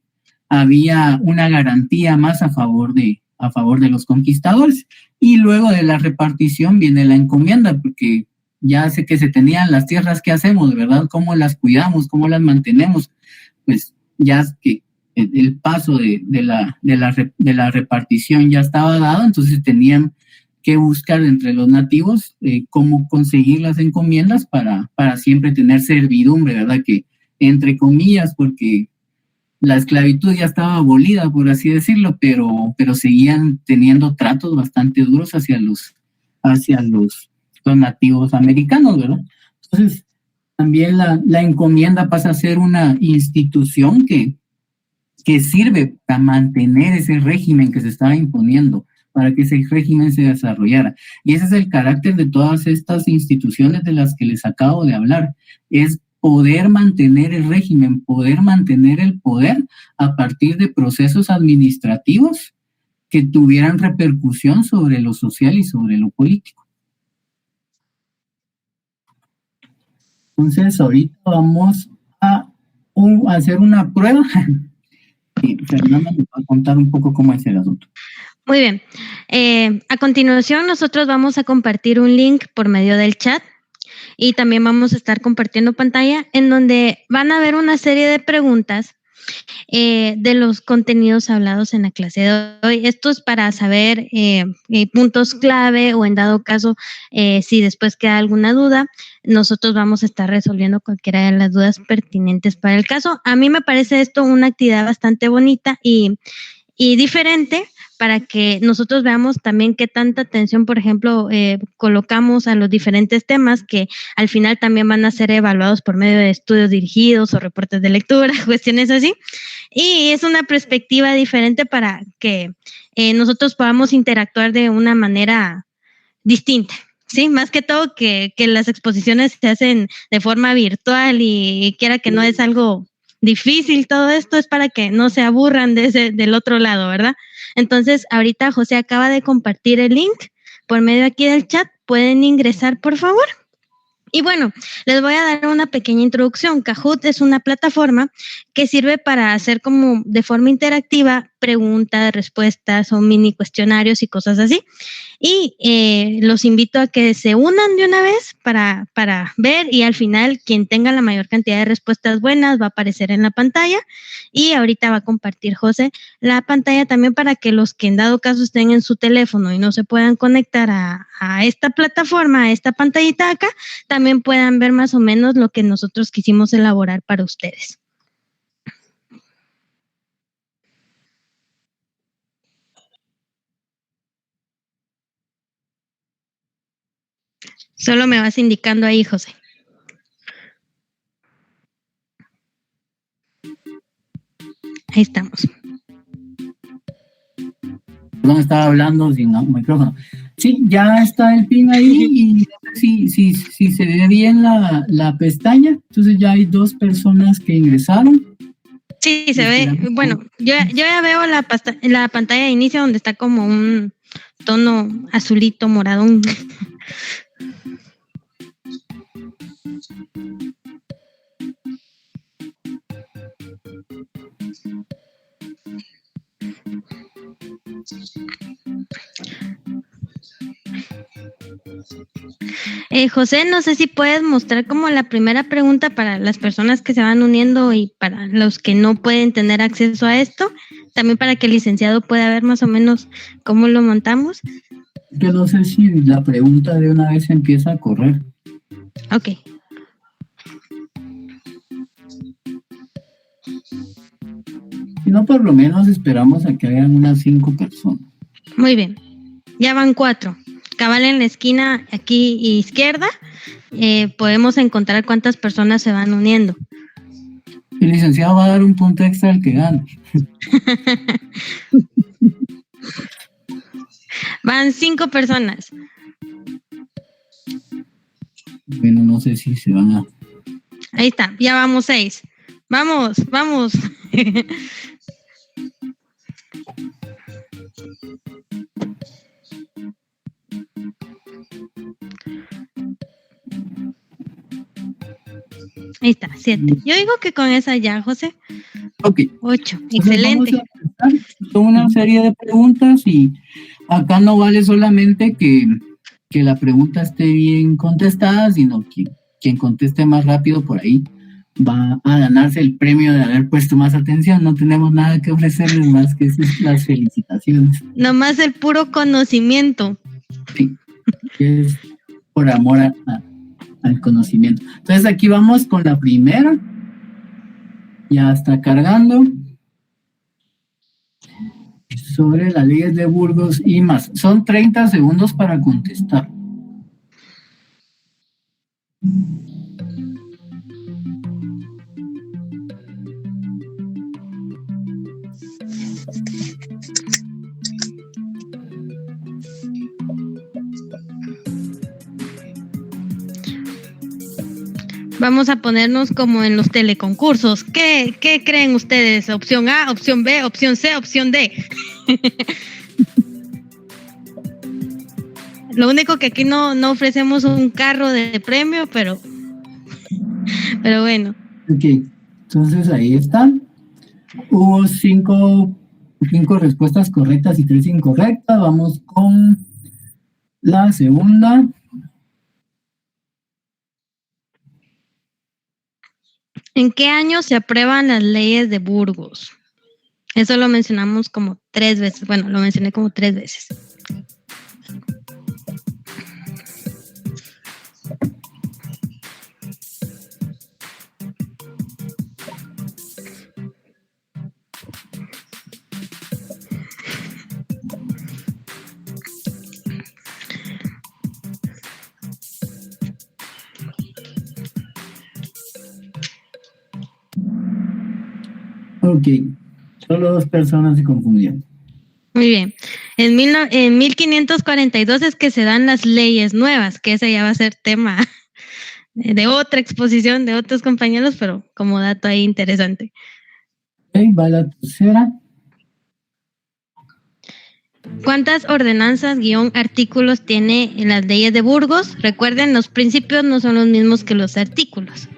había una garantía más a favor de los conquistadores. Y luego de la repartición viene la encomienda, porque ya sé que se tenían las tierras, ¿qué hacemos, verdad? ¿Cómo las cuidamos? ¿Cómo las mantenemos? Pues ya que el paso de la repartición ya estaba dado, entonces tenían que buscar entre los nativos cómo conseguir las encomiendas para siempre tener servidumbre, ¿verdad? Que entre comillas, porque la esclavitud ya estaba abolida, por así decirlo, pero seguían teniendo tratos bastante duros hacia los nativos americanos, ¿verdad? Entonces, también la encomienda pasa a ser una institución que sirve para mantener ese régimen que se estaba imponiendo, para que ese régimen se desarrollara. Y ese es el carácter de todas estas instituciones de las que les acabo de hablar, es poder mantener el régimen, poder mantener el poder a partir de procesos administrativos que tuvieran repercusión sobre lo social y sobre lo político. Entonces, ahorita vamos a hacer una prueba. Y Fernanda nos va a contar un poco cómo es el asunto. Muy bien. A continuación, nosotros vamos a compartir un link por medio del chat y también vamos a estar compartiendo pantalla en donde van a ver una serie de preguntas de los contenidos hablados en la clase de hoy. Esto es para saber puntos clave o en dado caso, si después queda alguna duda, nosotros vamos a estar resolviendo cualquiera de las dudas pertinentes para el caso. A mí me parece esto una actividad bastante bonita y diferente para que nosotros veamos también qué tanta atención, por ejemplo, colocamos a los diferentes temas que al final también van a ser evaluados por medio de estudios dirigidos o reportes de lectura, cuestiones así. Y es una perspectiva diferente para que nosotros podamos interactuar de una manera distinta. Sí, más que todo que las exposiciones se hacen de forma virtual y quiera que no es algo difícil, todo esto es para que no se aburran del otro lado, ¿verdad? Entonces, ahorita José acaba de compartir el link por medio aquí del chat. ¿Pueden ingresar, por favor? Y bueno, les voy a dar una pequeña introducción. Kahoot es una plataforma que sirve para hacer como de forma interactiva preguntas, respuestas o mini cuestionarios y cosas así. Y los invito a que se unan de una vez para ver y al final quien tenga la mayor cantidad de respuestas buenas va a aparecer en la pantalla y ahorita va a compartir José la pantalla también para que los que en dado caso estén en su teléfono y no se puedan conectar a esta plataforma, a esta pantallita acá, también puedan ver más o menos lo que nosotros quisimos elaborar para ustedes. Solo me vas indicando ahí, José. Ahí estamos. Perdón, estaba hablando sin micrófono. Sí, ya está el pin ahí y si se ve bien la pestaña, entonces ya hay 2 personas que ingresaron. Sí, se ve. Bueno, yo ya veo la pantalla de inicio donde está como un tono azulito, moradón. José, no sé si puedes mostrar como la primera pregunta para las personas que se van uniendo y para los que no pueden tener acceso a esto, también para que el licenciado pueda ver más o menos cómo lo montamos. Yo no sé si la pregunta de una vez empieza a correr. Ok. Si no, por lo menos esperamos a que hayan unas 5 personas. Muy bien. Ya van 4. Cabal en la esquina aquí izquierda, podemos encontrar cuántas personas se van uniendo. El licenciado va a dar un punto extra al que gane. Van 5 personas. Bueno, no sé si se van a... Ahí está, ya vamos 6. Vamos. Ahí está, 7. Yo digo que con esa ya, José. Ok. 8, excelente. Son una serie de preguntas y acá no vale solamente que la pregunta esté bien contestada, sino que quien conteste más rápido por ahí va a ganarse el premio de haber puesto más atención. No tenemos nada que ofrecerles más que las felicitaciones. Nomás el puro conocimiento. Sí, es por amor al conocimiento. Entonces aquí vamos con la primera. Ya está cargando. Sobre las leyes de Burgos y más. Son 30 segundos para contestar. Vamos a ponernos como en los teleconcursos. ¿Qué creen ustedes? ¿Opción A, opción B, opción C, opción D? Lo único que aquí no ofrecemos un carro de premio, pero bueno. Ok, entonces ahí está. Hubo cinco respuestas correctas y 3 incorrectas. Vamos con la segunda. ¿En qué año se aprueban las leyes de Burgos? Eso lo mencionamos como 3 veces. Bueno, lo mencioné como 3 veces. Ok, solo 2 personas se confundieron. Muy bien. En 1542 es que se dan las leyes nuevas, que ese ya va a ser tema de otra exposición de otros compañeros, pero como dato ahí interesante. Ok, va la tercera. ¿Cuántas ordenanzas artículos tiene en las leyes de Burgos? Recuerden, los principios no son los mismos que los artículos.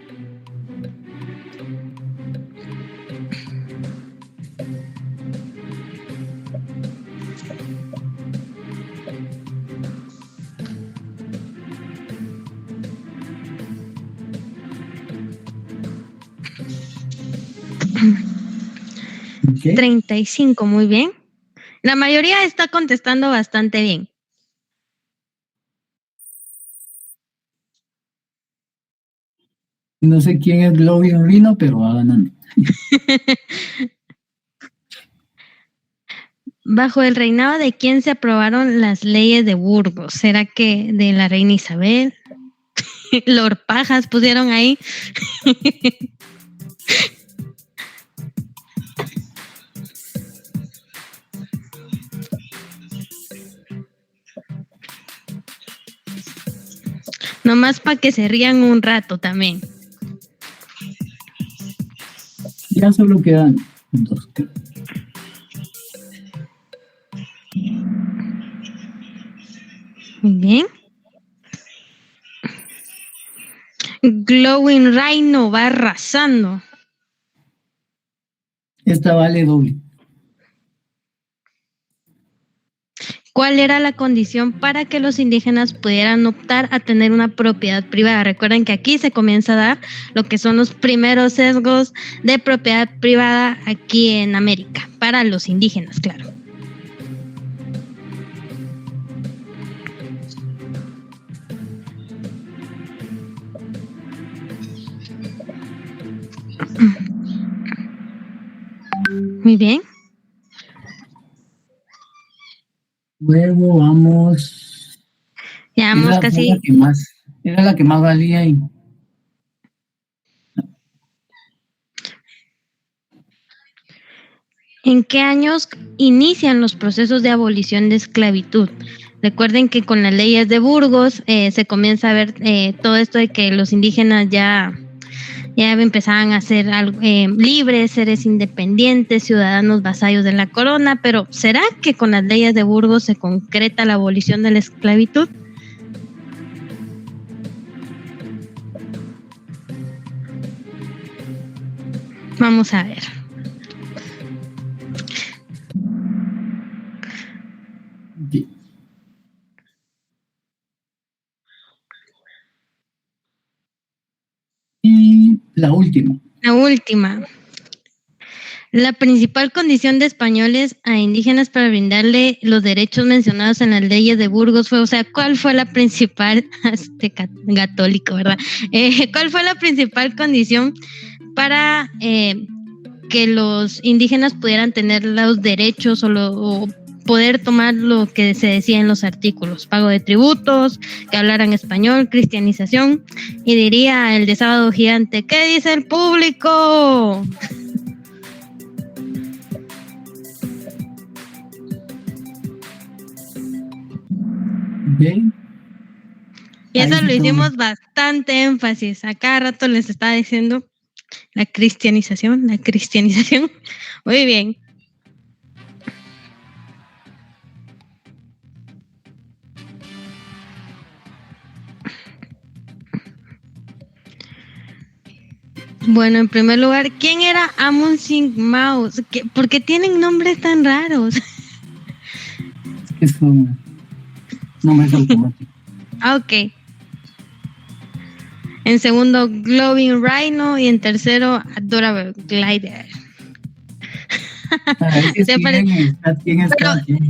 Okay. 35, muy bien. La mayoría está contestando bastante bien. No sé quién es Glowing Rhino, pero va ganando. ¿Bajo el reinado de quién se aprobaron las leyes de Burgos? ¿Será que de la reina Isabel? Lord Pajas pusieron ahí. Nomás para que se rían un rato también. Ya solo quedan 2. Muy bien. Glowing Rhino va arrasando. Esta vale doble. ¿Cuál era la condición para que los indígenas pudieran optar a tener una propiedad privada? Recuerden que aquí se comienza a dar lo que son los primeros sesgos de propiedad privada aquí en América, para los indígenas, claro. Muy bien. Luego vamos. Ya vamos casi. Era la que más valía. ¿En qué años inician los procesos de abolición de esclavitud? Recuerden que con las leyes de Burgos se comienza a ver todo esto de que los indígenas ya empezaban a ser libres, seres independientes, ciudadanos vasallos de la corona, pero ¿será que con las leyes de Burgos se concreta la abolición de la esclavitud? Vamos a ver. Sí. Y la última. La última. La principal condición de españoles a indígenas para brindarle los derechos mencionados en las leyes de Burgos fue, o sea, ¿cuál fue la principal, católico, ¿verdad? ¿Cuál fue la principal condición para que los indígenas pudieran tener los derechos o poder tomar lo que se decía en los artículos? Pago de tributos, que hablaran español, cristianización, y diría el de Sábado Gigante, ¿qué dice el público? Okay. Y eso Ahí lo sí hicimos bastante énfasis. A cada rato les estaba diciendo la cristianización. Muy bien. Bueno, en primer lugar, ¿quién era Amundsen Maus? ¿Por qué tienen nombres tan raros? Es un nombre automático. Ok. En segundo, Glowing Rhino. Y en tercero, Adorable Glider.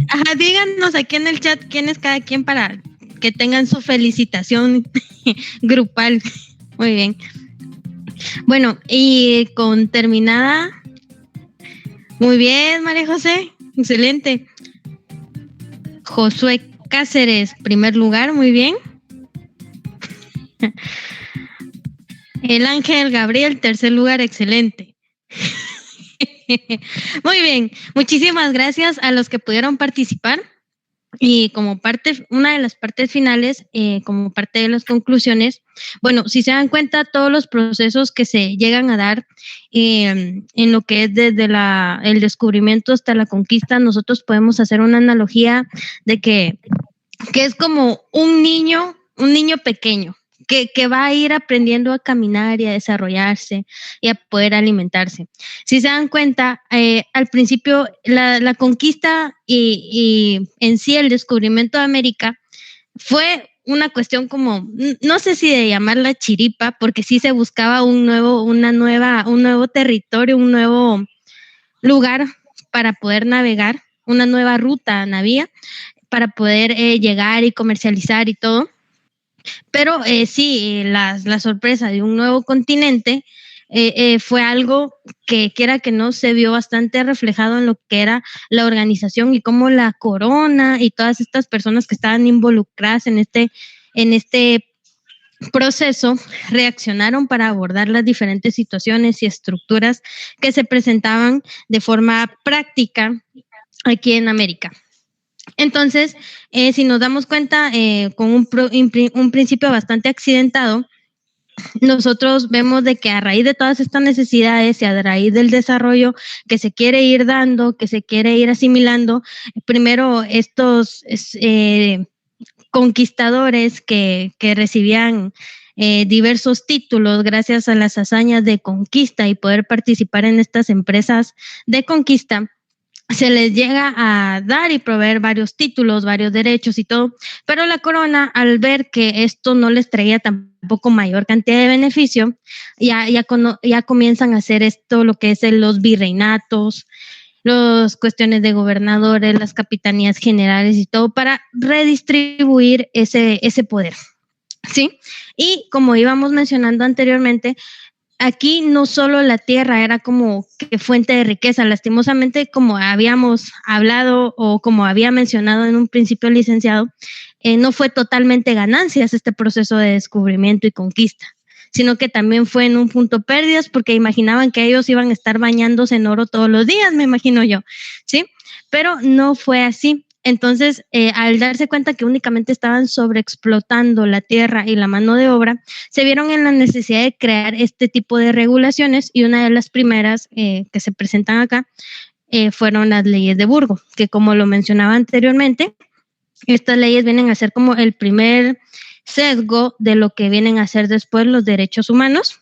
Ajá, díganos aquí en el chat quién es cada quien para que tengan su felicitación grupal. Muy bien. Bueno, y con terminada. Muy bien, María José. Excelente. Josué Cáceres, primer lugar, muy bien. El Ángel Gabriel, tercer lugar, excelente. Muy bien, muchísimas gracias a los que pudieron participar. Y como parte, una de las partes finales, como parte de las conclusiones, bueno, si se dan cuenta, todos los procesos que se llegan a dar en lo que es desde el descubrimiento hasta la conquista, nosotros podemos hacer una analogía de que es como un niño pequeño, que va a ir aprendiendo a caminar y a desarrollarse y a poder alimentarse. Si se dan cuenta, al principio la conquista y en sí el descubrimiento de América fue una cuestión como, no sé si de llamarla chiripa, porque sí se buscaba un nuevo territorio, un nuevo lugar para poder navegar, una nueva ruta navía para poder llegar y comercializar y todo. Pero sí, la sorpresa de un nuevo continente fue algo que quiera que no se vio bastante reflejado en lo que era la organización y cómo la corona y todas estas personas que estaban involucradas en este proceso reaccionaron para abordar las diferentes situaciones y estructuras que se presentaban de forma práctica aquí en América. Entonces, si nos damos cuenta, con un principio bastante accidentado, nosotros vemos de que a raíz de todas estas necesidades y a raíz del desarrollo que se quiere ir dando, que se quiere ir asimilando, primero estos conquistadores que recibían diversos títulos gracias a las hazañas de conquista y poder participar en estas empresas de conquista, se les llega a dar y proveer varios títulos, varios derechos y todo, pero la corona, al ver que esto no les traía tampoco mayor cantidad de beneficio, ya comienzan a hacer esto, lo que es los virreinatos, las cuestiones de gobernadores, las capitanías generales y todo, para redistribuir ese poder, ¿sí? Y como íbamos mencionando anteriormente, aquí no solo la tierra era como que fuente de riqueza, lastimosamente, como habíamos hablado o como había mencionado en un principio el licenciado, no fue totalmente ganancias este proceso de descubrimiento y conquista, sino que también fue en un punto pérdidas porque imaginaban que ellos iban a estar bañándose en oro todos los días, me imagino yo, ¿sí? Pero no fue así. Entonces, al darse cuenta que únicamente estaban sobreexplotando la tierra y la mano de obra, se vieron en la necesidad de crear este tipo de regulaciones y una de las primeras que se presentan acá fueron las leyes de Burgos, que como lo mencionaba anteriormente, estas leyes vienen a ser como el primer sesgo de lo que vienen a ser después los derechos humanos.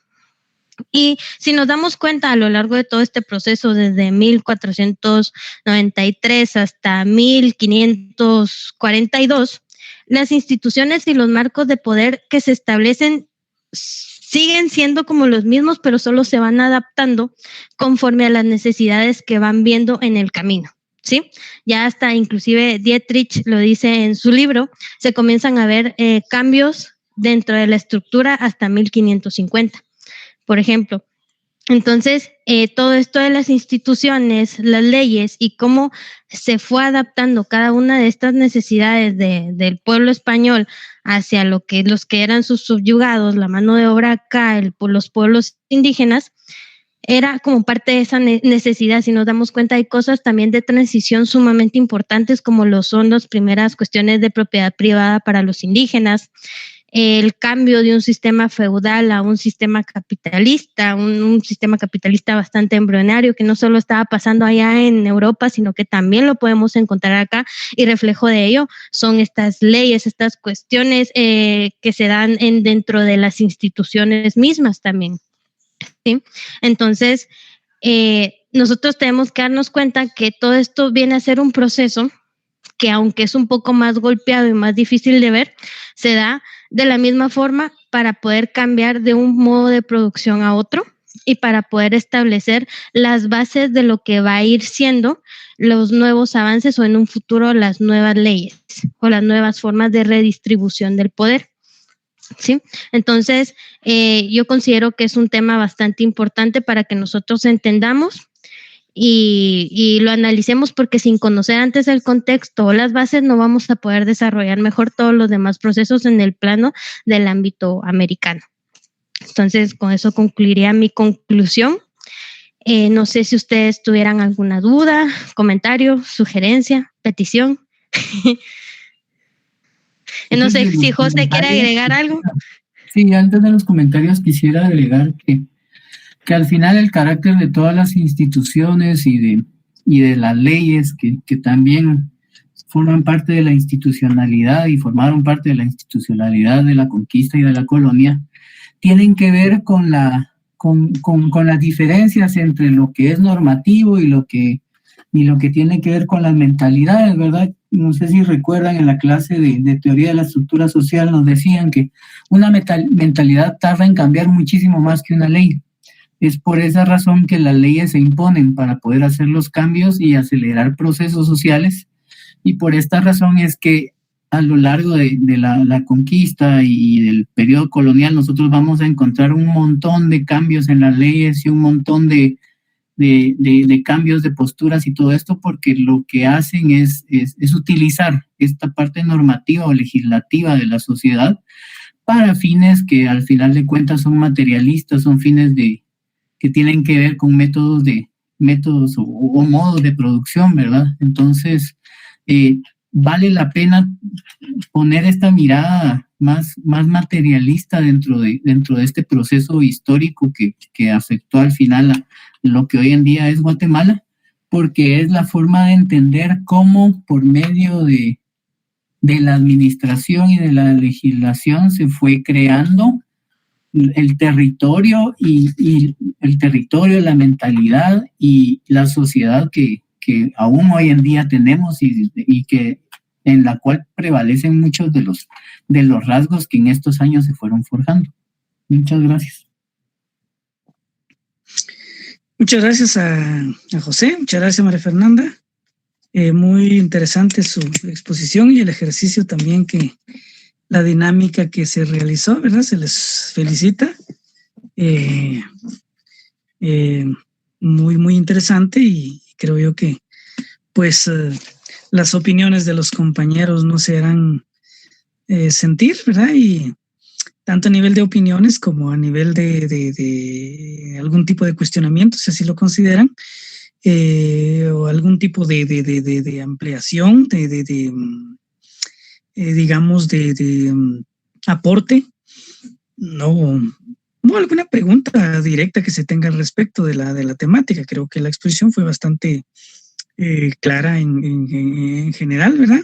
Y si nos damos cuenta a lo largo de todo este proceso, desde 1493 hasta 1542, las instituciones y los marcos de poder que se establecen siguen siendo como los mismos, pero solo se van adaptando conforme a las necesidades que van viendo en el camino, ¿sí? Ya hasta inclusive Dietrich lo dice en su libro, se comienzan a ver cambios dentro de la estructura hasta 1550. Por ejemplo, entonces, todo esto de las instituciones, las leyes y cómo se fue adaptando cada una de estas necesidades del pueblo español hacia los que eran sus subyugados, la mano de obra acá, los pueblos indígenas, era como parte de esa necesidad. Si nos damos cuenta, hay cosas también de transición sumamente importantes, como lo son las primeras cuestiones de propiedad privada para los indígenas, el cambio de un sistema feudal a un sistema capitalista, un sistema capitalista bastante embrionario que no solo estaba pasando allá en Europa, sino que también lo podemos encontrar acá, y reflejo de ello son estas leyes, estas cuestiones que se dan dentro de las instituciones mismas también, ¿sí? Entonces, nosotros tenemos que darnos cuenta que todo esto viene a ser un proceso que, aunque es un poco más golpeado y más difícil de ver, se da de la misma forma para poder cambiar de un modo de producción a otro y para poder establecer las bases de lo que va a ir siendo los nuevos avances o en un futuro las nuevas leyes o las nuevas formas de redistribución del poder, ¿sí? Entonces, yo considero que es un tema bastante importante para que nosotros entendamos y lo analicemos, porque sin conocer antes el contexto o las bases no vamos a poder desarrollar mejor todos los demás procesos en el plano del ámbito americano. Entonces, con eso concluiría mi conclusión. No sé si ustedes tuvieran alguna duda, comentario, sugerencia, petición. No sé si José quiere agregar algo. Sí, antes de los comentarios quisiera agregar que al final el carácter de todas las instituciones y de las leyes que también forman parte de la institucionalidad y formaron parte de la institucionalidad de la conquista y de la colonia, tienen que ver con las diferencias entre lo que es normativo y lo que tiene que ver con las mentalidades, ¿verdad? No sé si recuerdan, en la clase de teoría de la estructura social nos decían que una mentalidad tarda en cambiar muchísimo más que una ley. Es por esa razón que las leyes se imponen para poder hacer los cambios y acelerar procesos sociales, y por esta razón es que a lo largo de la conquista y del periodo colonial nosotros vamos a encontrar un montón de cambios en las leyes y un montón de cambios de posturas y todo esto, porque lo que hacen es utilizar esta parte normativa o legislativa de la sociedad para fines que al final de cuentas son materialistas, son fines que tienen que ver con métodos o modos de producción, ¿verdad? Entonces, vale la pena poner esta mirada más materialista dentro de este proceso histórico que afectó al final a lo que hoy en día es Guatemala, porque es la forma de entender cómo por medio de la administración y de la legislación se fue creando el territorio y el territorio, la mentalidad y la sociedad que aún hoy en día tenemos y que en la cual prevalecen muchos de los rasgos que en estos años se fueron forjando. Muchas gracias. Muchas gracias a José, muchas gracias María Fernanda. Muy interesante su exposición y el ejercicio también, la dinámica que se realizó, ¿verdad? Se les felicita. Muy interesante, y creo yo que pues las opiniones de los compañeros no se harán sentir, ¿verdad? Y tanto a nivel de opiniones como a nivel de algún tipo de cuestionamiento, si así lo consideran, o algún tipo de ampliación, digamos, aporte, no alguna pregunta directa que se tenga al respecto de la temática. Creo que la exposición fue bastante clara en general, ¿verdad?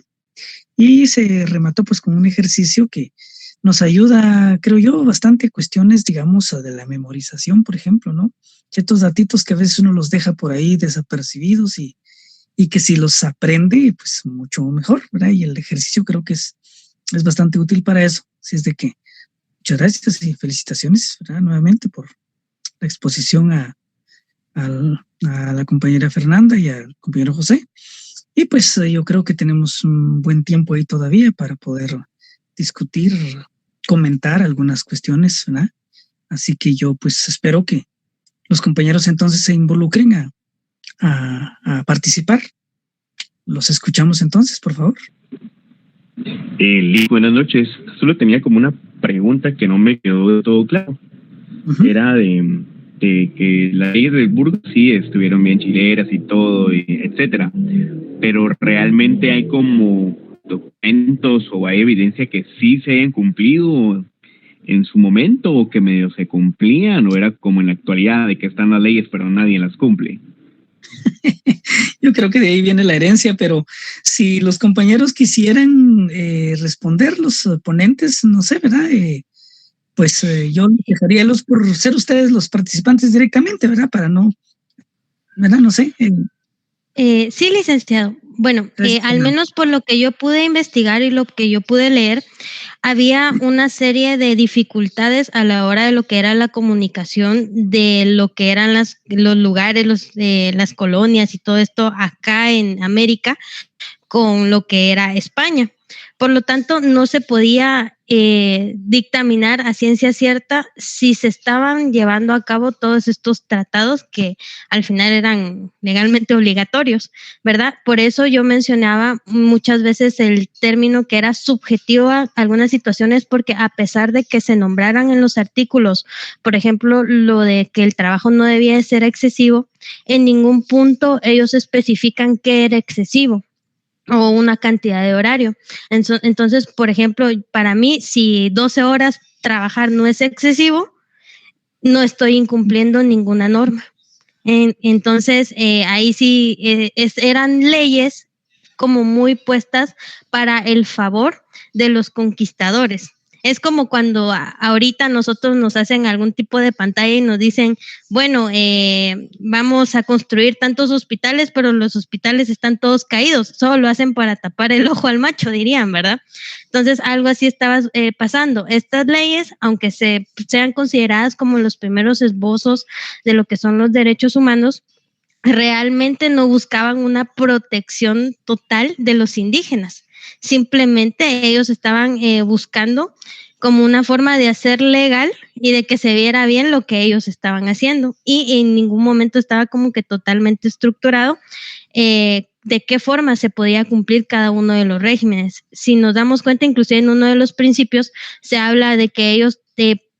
Y se remató pues con un ejercicio que nos ayuda, creo yo, bastante a cuestiones, digamos, de la memorización, por ejemplo, ¿no? Ciertos datitos que a veces uno los deja por ahí desapercibidos y que si los aprende, pues mucho mejor, ¿verdad? Y el ejercicio creo que es bastante útil para eso. Así es de que muchas gracias y felicitaciones, ¿verdad? Nuevamente por la exposición a la compañera Fernanda y al compañero José. Y pues yo creo que tenemos un buen tiempo ahí todavía para poder discutir, comentar algunas cuestiones, ¿verdad? Así que yo pues espero que los compañeros entonces se involucren a participar. Los escuchamos entonces, por favor. Liz, buenas noches. Solo tenía como una pregunta que no me quedó de todo claro. Era de que las leyes del Burgos sí estuvieron bien chileras y todo, etcétera, pero realmente hay como documentos o hay evidencia que sí se hayan cumplido en su momento o que medio se cumplían, o era como en la actualidad de que están las leyes pero nadie las cumple? Yo creo que de ahí viene la herencia, pero si los compañeros quisieran responder, los ponentes, no sé, ¿verdad? Pues yo les dejaríalos por ser ustedes los participantes directamente, ¿verdad? Para no, ¿verdad? No sé. Sí, licenciado. Bueno, al menos por lo que yo pude investigar y lo que yo pude leer, había una serie de dificultades a la hora de lo que era la comunicación de lo que eran los lugares, las colonias y todo esto acá en América con lo que era España. Por lo tanto, no se podía dictaminar a ciencia cierta si se estaban llevando a cabo todos estos tratados que al final eran legalmente obligatorios, ¿verdad? Por eso yo mencionaba muchas veces el término que era subjetivo a algunas situaciones, porque a pesar de que se nombraran en los artículos, por ejemplo, lo de que el trabajo no debía de ser excesivo, en ningún punto ellos especifican qué era excesivo o una cantidad de horario. Entonces, por ejemplo, para mí, si 12 horas trabajar no es excesivo, no estoy incumpliendo ninguna norma. Entonces, ahí sí eran leyes como muy puestas para el favor de los conquistadores. Es como cuando ahorita nosotros nos hacen algún tipo de pantalla y nos dicen, bueno, vamos a construir tantos hospitales, pero los hospitales están todos caídos, solo lo hacen para tapar el ojo al macho, dirían, ¿verdad? Entonces, algo así estaba pasando. Estas leyes, aunque sean consideradas como los primeros esbozos de lo que son los derechos humanos, realmente no buscaban una protección total de los indígenas. Simplemente ellos estaban buscando como una forma de hacer legal y de que se viera bien lo que ellos estaban haciendo, y en ningún momento estaba como que totalmente estructurado de qué forma se podía cumplir cada uno de los regímenes. Si nos damos cuenta, inclusive en uno de los principios se habla de que ellos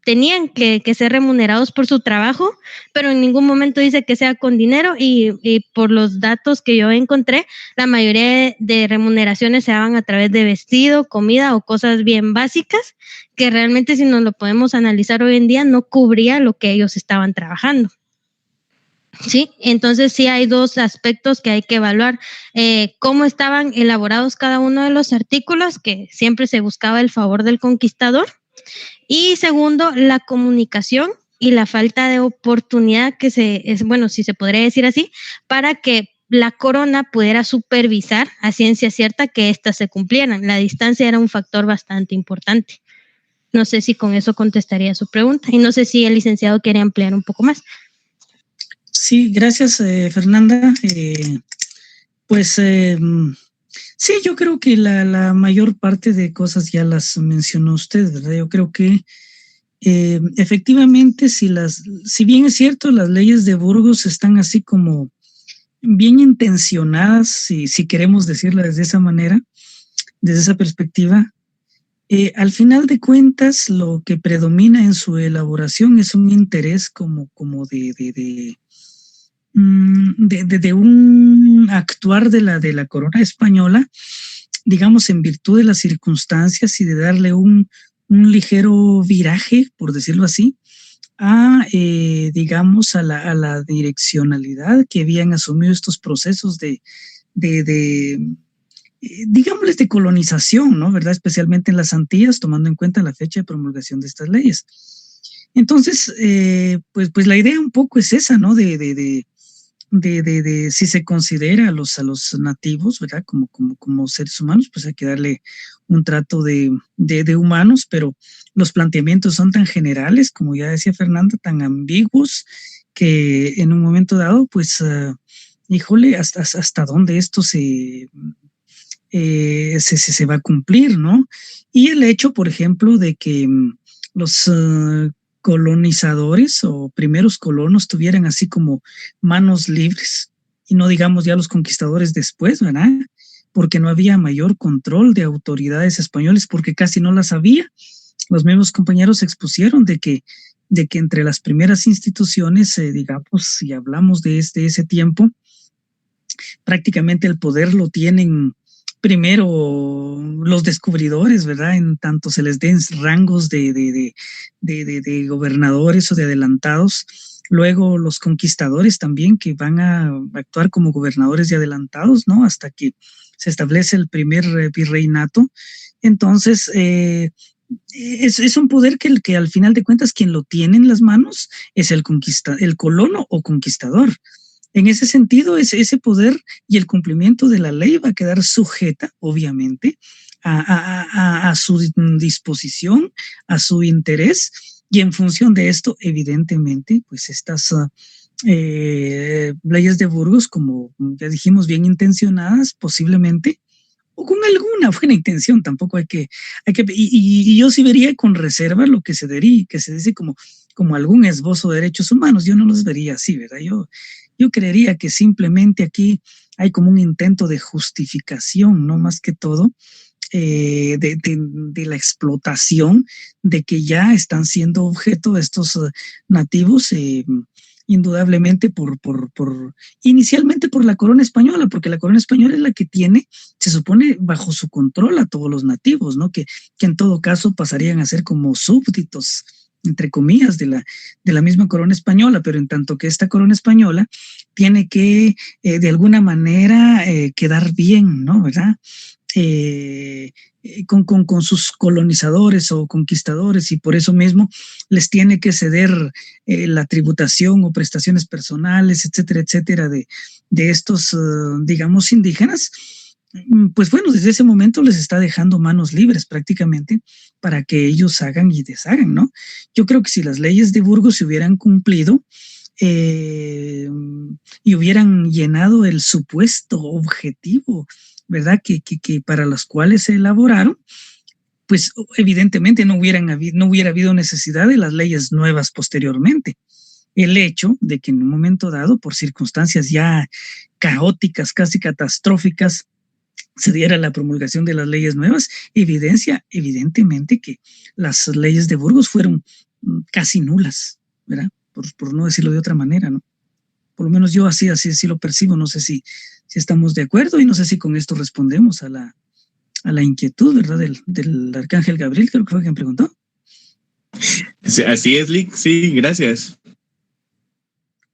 tenían que ser remunerados por su trabajo, pero en ningún momento dice que sea con dinero, y por los datos que yo encontré, la mayoría de remuneraciones se daban a través de vestido, comida o cosas bien básicas, que realmente, si nos lo podemos analizar hoy en día, no cubría lo que ellos estaban trabajando. Sí, entonces sí hay dos aspectos que hay que evaluar: cómo estaban elaborados cada uno de los artículos, que siempre se buscaba el favor del conquistador, y segundo, la comunicación y la falta de oportunidad si se podría decir así, para que la corona pudiera supervisar a ciencia cierta que éstas se cumplieran. La distancia era un factor bastante importante. No sé si con eso contestaría su pregunta, y no sé si el licenciado quiere ampliar un poco más. Sí, gracias, Fernanda. Sí, yo creo que la mayor parte de cosas ya las mencionó usted, ¿verdad? Yo creo que efectivamente, si bien es cierto, las leyes de Burgos están así como bien intencionadas, si queremos decirla desde esa manera, desde esa perspectiva, al final de cuentas, lo que predomina en su elaboración es un interés como de un actuar de la corona española, digamos, en virtud de las circunstancias, y de darle un ligero viraje, por decirlo así, digamos, a la direccionalidad que habían asumido estos procesos digámosles, de colonización, ¿no? ¿Verdad? Especialmente en las Antillas, tomando en cuenta la fecha de promulgación de estas leyes. Entonces, pues la idea un poco es esa, ¿no? De si se considera a los nativos, ¿verdad? Como seres humanos, pues hay que darle un trato de humanos, pero los planteamientos son tan generales, como ya decía Fernanda, tan ambiguos, que en un momento dado, pues, híjole, hasta dónde esto se va a cumplir, ¿no? Y el hecho, por ejemplo, de que los colonizadores o primeros colonos tuvieran así como manos libres, y no digamos ya los conquistadores después, ¿verdad? Porque no había mayor control de autoridades españoles, porque casi no las había. Los mismos compañeros expusieron de que entre las primeras instituciones, digamos, si hablamos de ese tiempo, prácticamente el poder lo tienen primero los descubridores, ¿verdad? En tanto se les den rangos de gobernadores o de adelantados, luego los conquistadores también, que van a actuar como gobernadores y adelantados, ¿no? Hasta que se establece el primer virreinato. Entonces, es un poder que al final de cuentas quien lo tiene en las manos es el colono o conquistador. En ese sentido, ese poder y el cumplimiento de la ley va a quedar sujeta, obviamente, a su disposición, a su interés, y en función de esto, evidentemente, pues estas leyes de Burgos, como ya dijimos, bien intencionadas, posiblemente, o con alguna buena intención, tampoco y yo sí vería con reserva lo que se dice como algún esbozo de derechos humanos. Yo no los vería así, ¿verdad? Yo creería que simplemente aquí hay como un intento de justificación, no más que todo, de la explotación, de que ya están siendo objeto de estos nativos, indudablemente inicialmente por la corona española, porque la corona española es la que tiene, se supone, bajo su control a todos los nativos, ¿no? Que en todo caso pasarían a ser como súbditos, entre comillas, de la misma corona española, pero en tanto que esta corona española tiene que, de alguna manera, quedar bien, ¿no? ¿Verdad? Con sus colonizadores o conquistadores, y por eso mismo les tiene que ceder la tributación o prestaciones personales, etcétera, etcétera, de estos, digamos, indígenas. Pues bueno, desde ese momento les está dejando manos libres prácticamente para que ellos hagan y deshagan, ¿no? Yo creo que si las leyes de Burgos se hubieran cumplido y hubieran llenado el supuesto objetivo, ¿verdad? Que para los cuales se elaboraron, pues evidentemente no hubiera habido necesidad de las leyes nuevas posteriormente. El hecho de que en un momento dado, por circunstancias ya caóticas, casi catastróficas, se diera la promulgación de las leyes nuevas, evidencia evidentemente que las leyes de Burgos fueron casi nulas, ¿verdad? Por no decirlo de otra manera, ¿no? Por lo menos yo así lo percibo. No sé si estamos de acuerdo, y no sé si con esto respondemos a la inquietud, ¿verdad? Del arcángel Gabriel, creo que fue quien preguntó. Así es, Lick. Sí, gracias.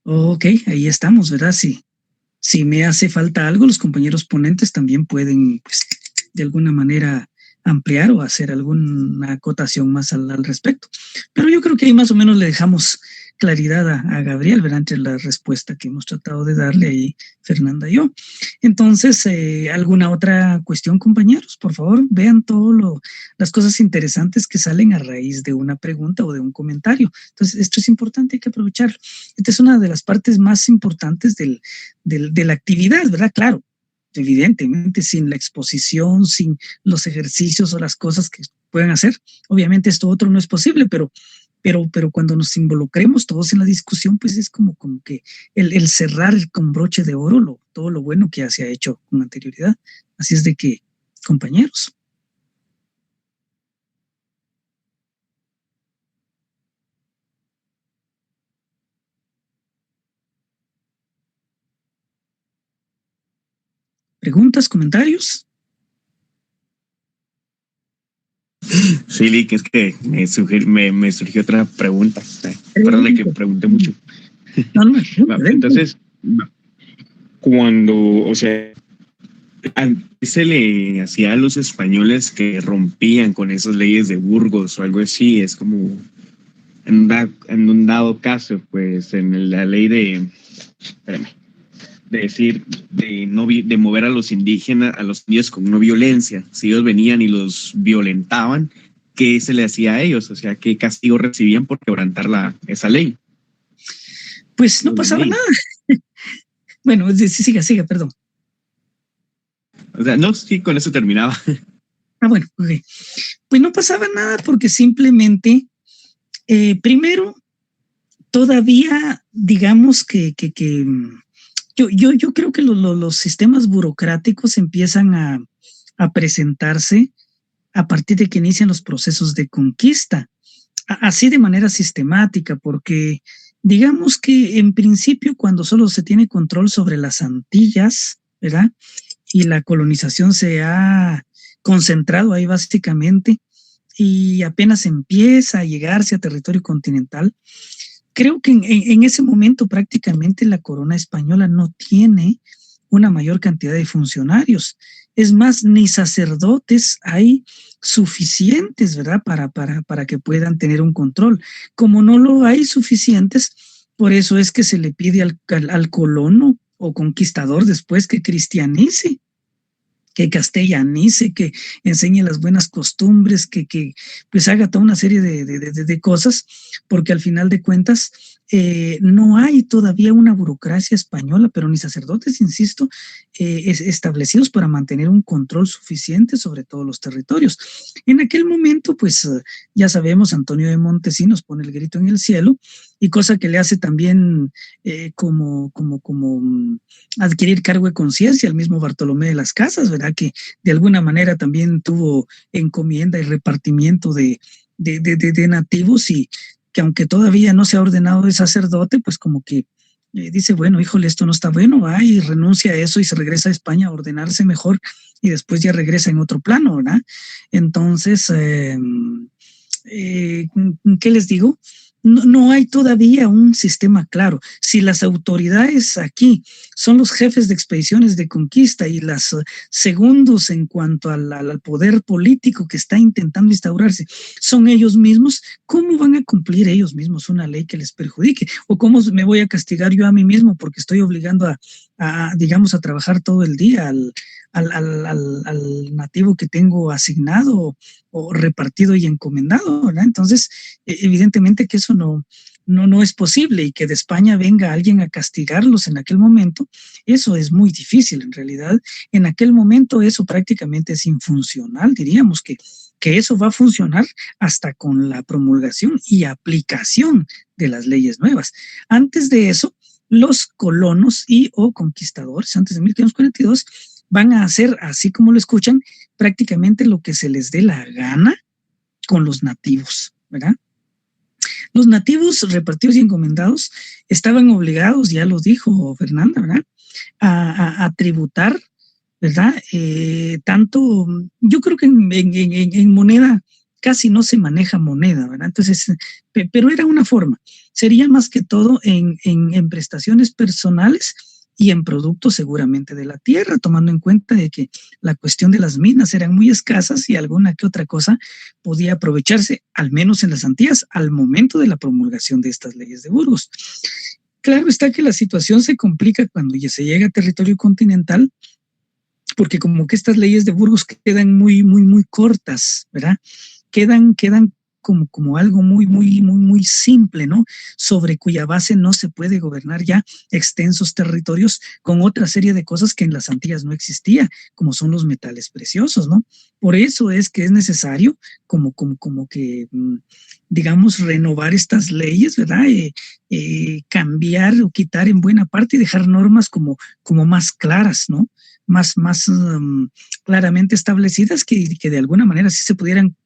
Ok, ahí estamos, ¿verdad? Sí. Si me hace falta algo, los compañeros ponentes también pueden, pues, de alguna manera ampliar o hacer alguna acotación más al respecto. Pero yo creo que ahí más o menos le dejamos claridad a Gabriel, ¿verdad? Entre la respuesta que hemos tratado de darle ahí Fernanda y yo. Entonces, ¿alguna otra cuestión, compañeros? Por favor, vean todas las cosas interesantes que salen a raíz de una pregunta o de un comentario. Entonces, esto es importante, hay que aprovecharlo. Esta es una de las partes más importantes de la actividad, ¿verdad? Claro, evidentemente, sin la exposición, sin los ejercicios o las cosas que pueden hacer, obviamente esto otro no es posible, pero cuando nos involucremos todos en la discusión, pues es como que el cerrar con broche de oro todo lo bueno que ya se ha hecho con anterioridad. Así es de que, compañeros. ¿Preguntas, comentarios? Sí, Lick, es que me surgió otra pregunta. Perdón, que pregunté mucho. No, entonces, cuando, o sea, antes se le hacía a los españoles que rompían con esas leyes de Burgos o algo así, es como en un dado caso, pues en la ley de decir, de mover a los indígenas, a los indios con no violencia. Si ellos venían y los violentaban, ¿qué se le hacía a ellos? O sea, ¿qué castigo recibían por quebrantar esa ley? Pues no pasaba nada. Bueno, siga, perdón. O sea, no, sí, con eso terminaba. Bueno, okay. Pues no pasaba nada porque simplemente, primero, todavía, digamos que yo creo que los sistemas burocráticos empiezan a presentarse a partir de que inician los procesos de conquista, así de manera sistemática, porque digamos que en principio cuando solo se tiene control sobre las Antillas, ¿verdad? y la colonización se ha concentrado ahí básicamente y apenas empieza a llegarse a territorio continental. Creo que en ese momento prácticamente la corona española no tiene una mayor cantidad de funcionarios. Es más, ni sacerdotes hay suficientes, ¿verdad? Para que puedan tener un control. Como no lo hay suficientes, por eso es que se le pide al colono o conquistador después que cristianice, que castellanice, que enseñe las buenas costumbres, que pues haga toda una serie de cosas, porque al final de cuentas no hay todavía una burocracia española, pero ni sacerdotes, insisto, establecidos para mantener un control suficiente sobre todos los territorios. En aquel momento, pues ya sabemos, Antonio de Montesinos pone el grito en el cielo, y cosa que le hace también como adquirir cargo de conciencia al mismo Bartolomé de las Casas, ¿verdad? Que de alguna manera también tuvo encomienda y repartimiento de nativos, y que aunque todavía no se ha ordenado de sacerdote, pues como que dice, bueno, híjole, esto no está bueno, va, y renuncia a eso y se regresa a España a ordenarse mejor, y después ya regresa en otro plano, ¿verdad? Entonces, ¿qué les digo? No hay todavía un sistema claro. Si las autoridades aquí son los jefes de expediciones de conquista y las segundos en cuanto al poder político que está intentando instaurarse son ellos mismos, ¿cómo van a cumplir ellos mismos una ley que les perjudique? ¿O cómo me voy a castigar yo a mí mismo porque estoy obligando digamos, a trabajar todo el día al nativo que tengo asignado o repartido y encomendado, ¿verdad? Entonces, evidentemente que eso no es posible, y que de España venga alguien a castigarlos en aquel momento, eso es muy difícil en realidad. En aquel momento eso prácticamente es infuncional, diríamos que eso va a funcionar hasta con la promulgación y aplicación de las leyes nuevas. Antes de eso, los colonos y o conquistadores, antes de 1542, van a hacer, así como lo escuchan, prácticamente lo que se les dé la gana con los nativos, ¿verdad? Los nativos repartidos y encomendados estaban obligados, ya lo dijo Fernanda, ¿verdad?, a tributar, ¿verdad? Tanto, yo creo que en moneda casi no se maneja moneda, ¿verdad? Entonces, pero era una forma. Sería más que todo en prestaciones personales y en productos seguramente de la tierra, tomando en cuenta de que la cuestión de las minas eran muy escasas y alguna que otra cosa podía aprovecharse, al menos en las Antillas, al momento de la promulgación de estas leyes de Burgos. Claro está que la situación se complica cuando ya se llega a territorio continental, porque como que estas leyes de Burgos quedan muy cortas, ¿verdad? Quedan como algo muy simple, ¿no? Sobre cuya base no se puede gobernar ya extensos territorios con otra serie de cosas que en las Antillas no existía, como son los metales preciosos, ¿no? Por eso es que es necesario como que, digamos, renovar estas leyes, ¿verdad? Cambiar o quitar en buena parte y dejar normas como más claras, ¿no? Más claramente establecidas que de alguna manera sí se pudieran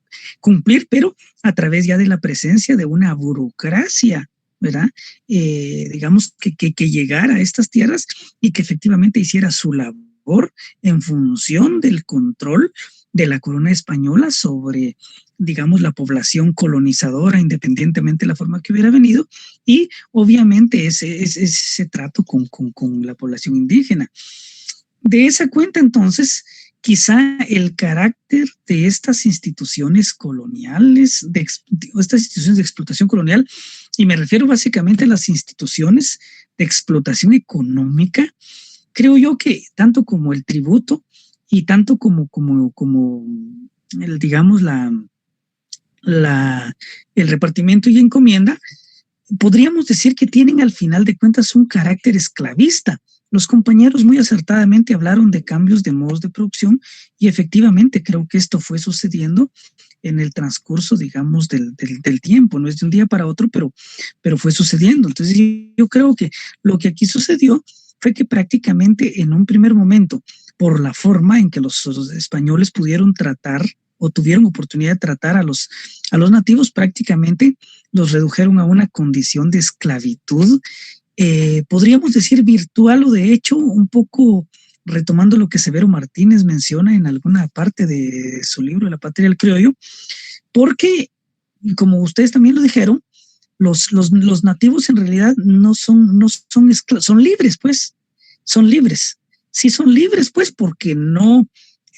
cumplir, pero a través ya de la presencia de una burocracia, ¿verdad? Digamos que llegara a estas tierras y que efectivamente hiciera su labor en función del control de la corona española sobre, digamos, la población colonizadora, independientemente de la forma que hubiera venido, y obviamente ese trato con la población indígena. De esa cuenta, entonces, quizá el carácter de estas instituciones coloniales, estas instituciones de explotación colonial, y me refiero básicamente a las instituciones de explotación económica, creo yo que tanto como el tributo y tanto como el, digamos, el repartimiento y encomienda, podríamos decir que tienen al final de cuentas un carácter esclavista. Los compañeros muy acertadamente hablaron de cambios de modos de producción y efectivamente creo que esto fue sucediendo en el transcurso, digamos, del tiempo. No es de un día para otro, pero fue sucediendo. Entonces yo creo que lo que aquí sucedió fue que prácticamente en un primer momento, por la forma en que los españoles pudieron tratar o tuvieron oportunidad de tratar a los nativos, prácticamente los redujeron a una condición de esclavitud, podríamos decir virtual o de hecho un poco retomando lo que Severo Martínez menciona en alguna parte de su libro La Patria del Criollo, porque, como ustedes también lo dijeron, los nativos en realidad no son esclavos, son libres, pues, son libres. Sí son libres, pues, porque no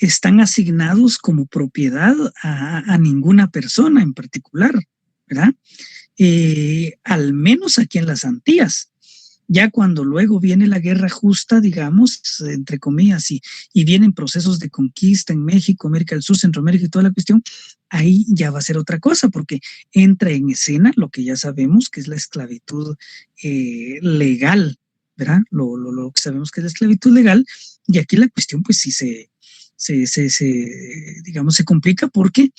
están asignados como propiedad a ninguna persona en particular, ¿verdad? Al menos aquí en las Antillas. Ya cuando luego viene la guerra justa, digamos, entre comillas, y vienen procesos de conquista en México, América del Sur, Centroamérica y toda la cuestión, ahí ya va a ser otra cosa, porque entra en escena lo que ya sabemos que es la esclavitud legal, ¿verdad? Lo que sabemos que es la esclavitud legal, y aquí la cuestión pues sí digamos, se complica porque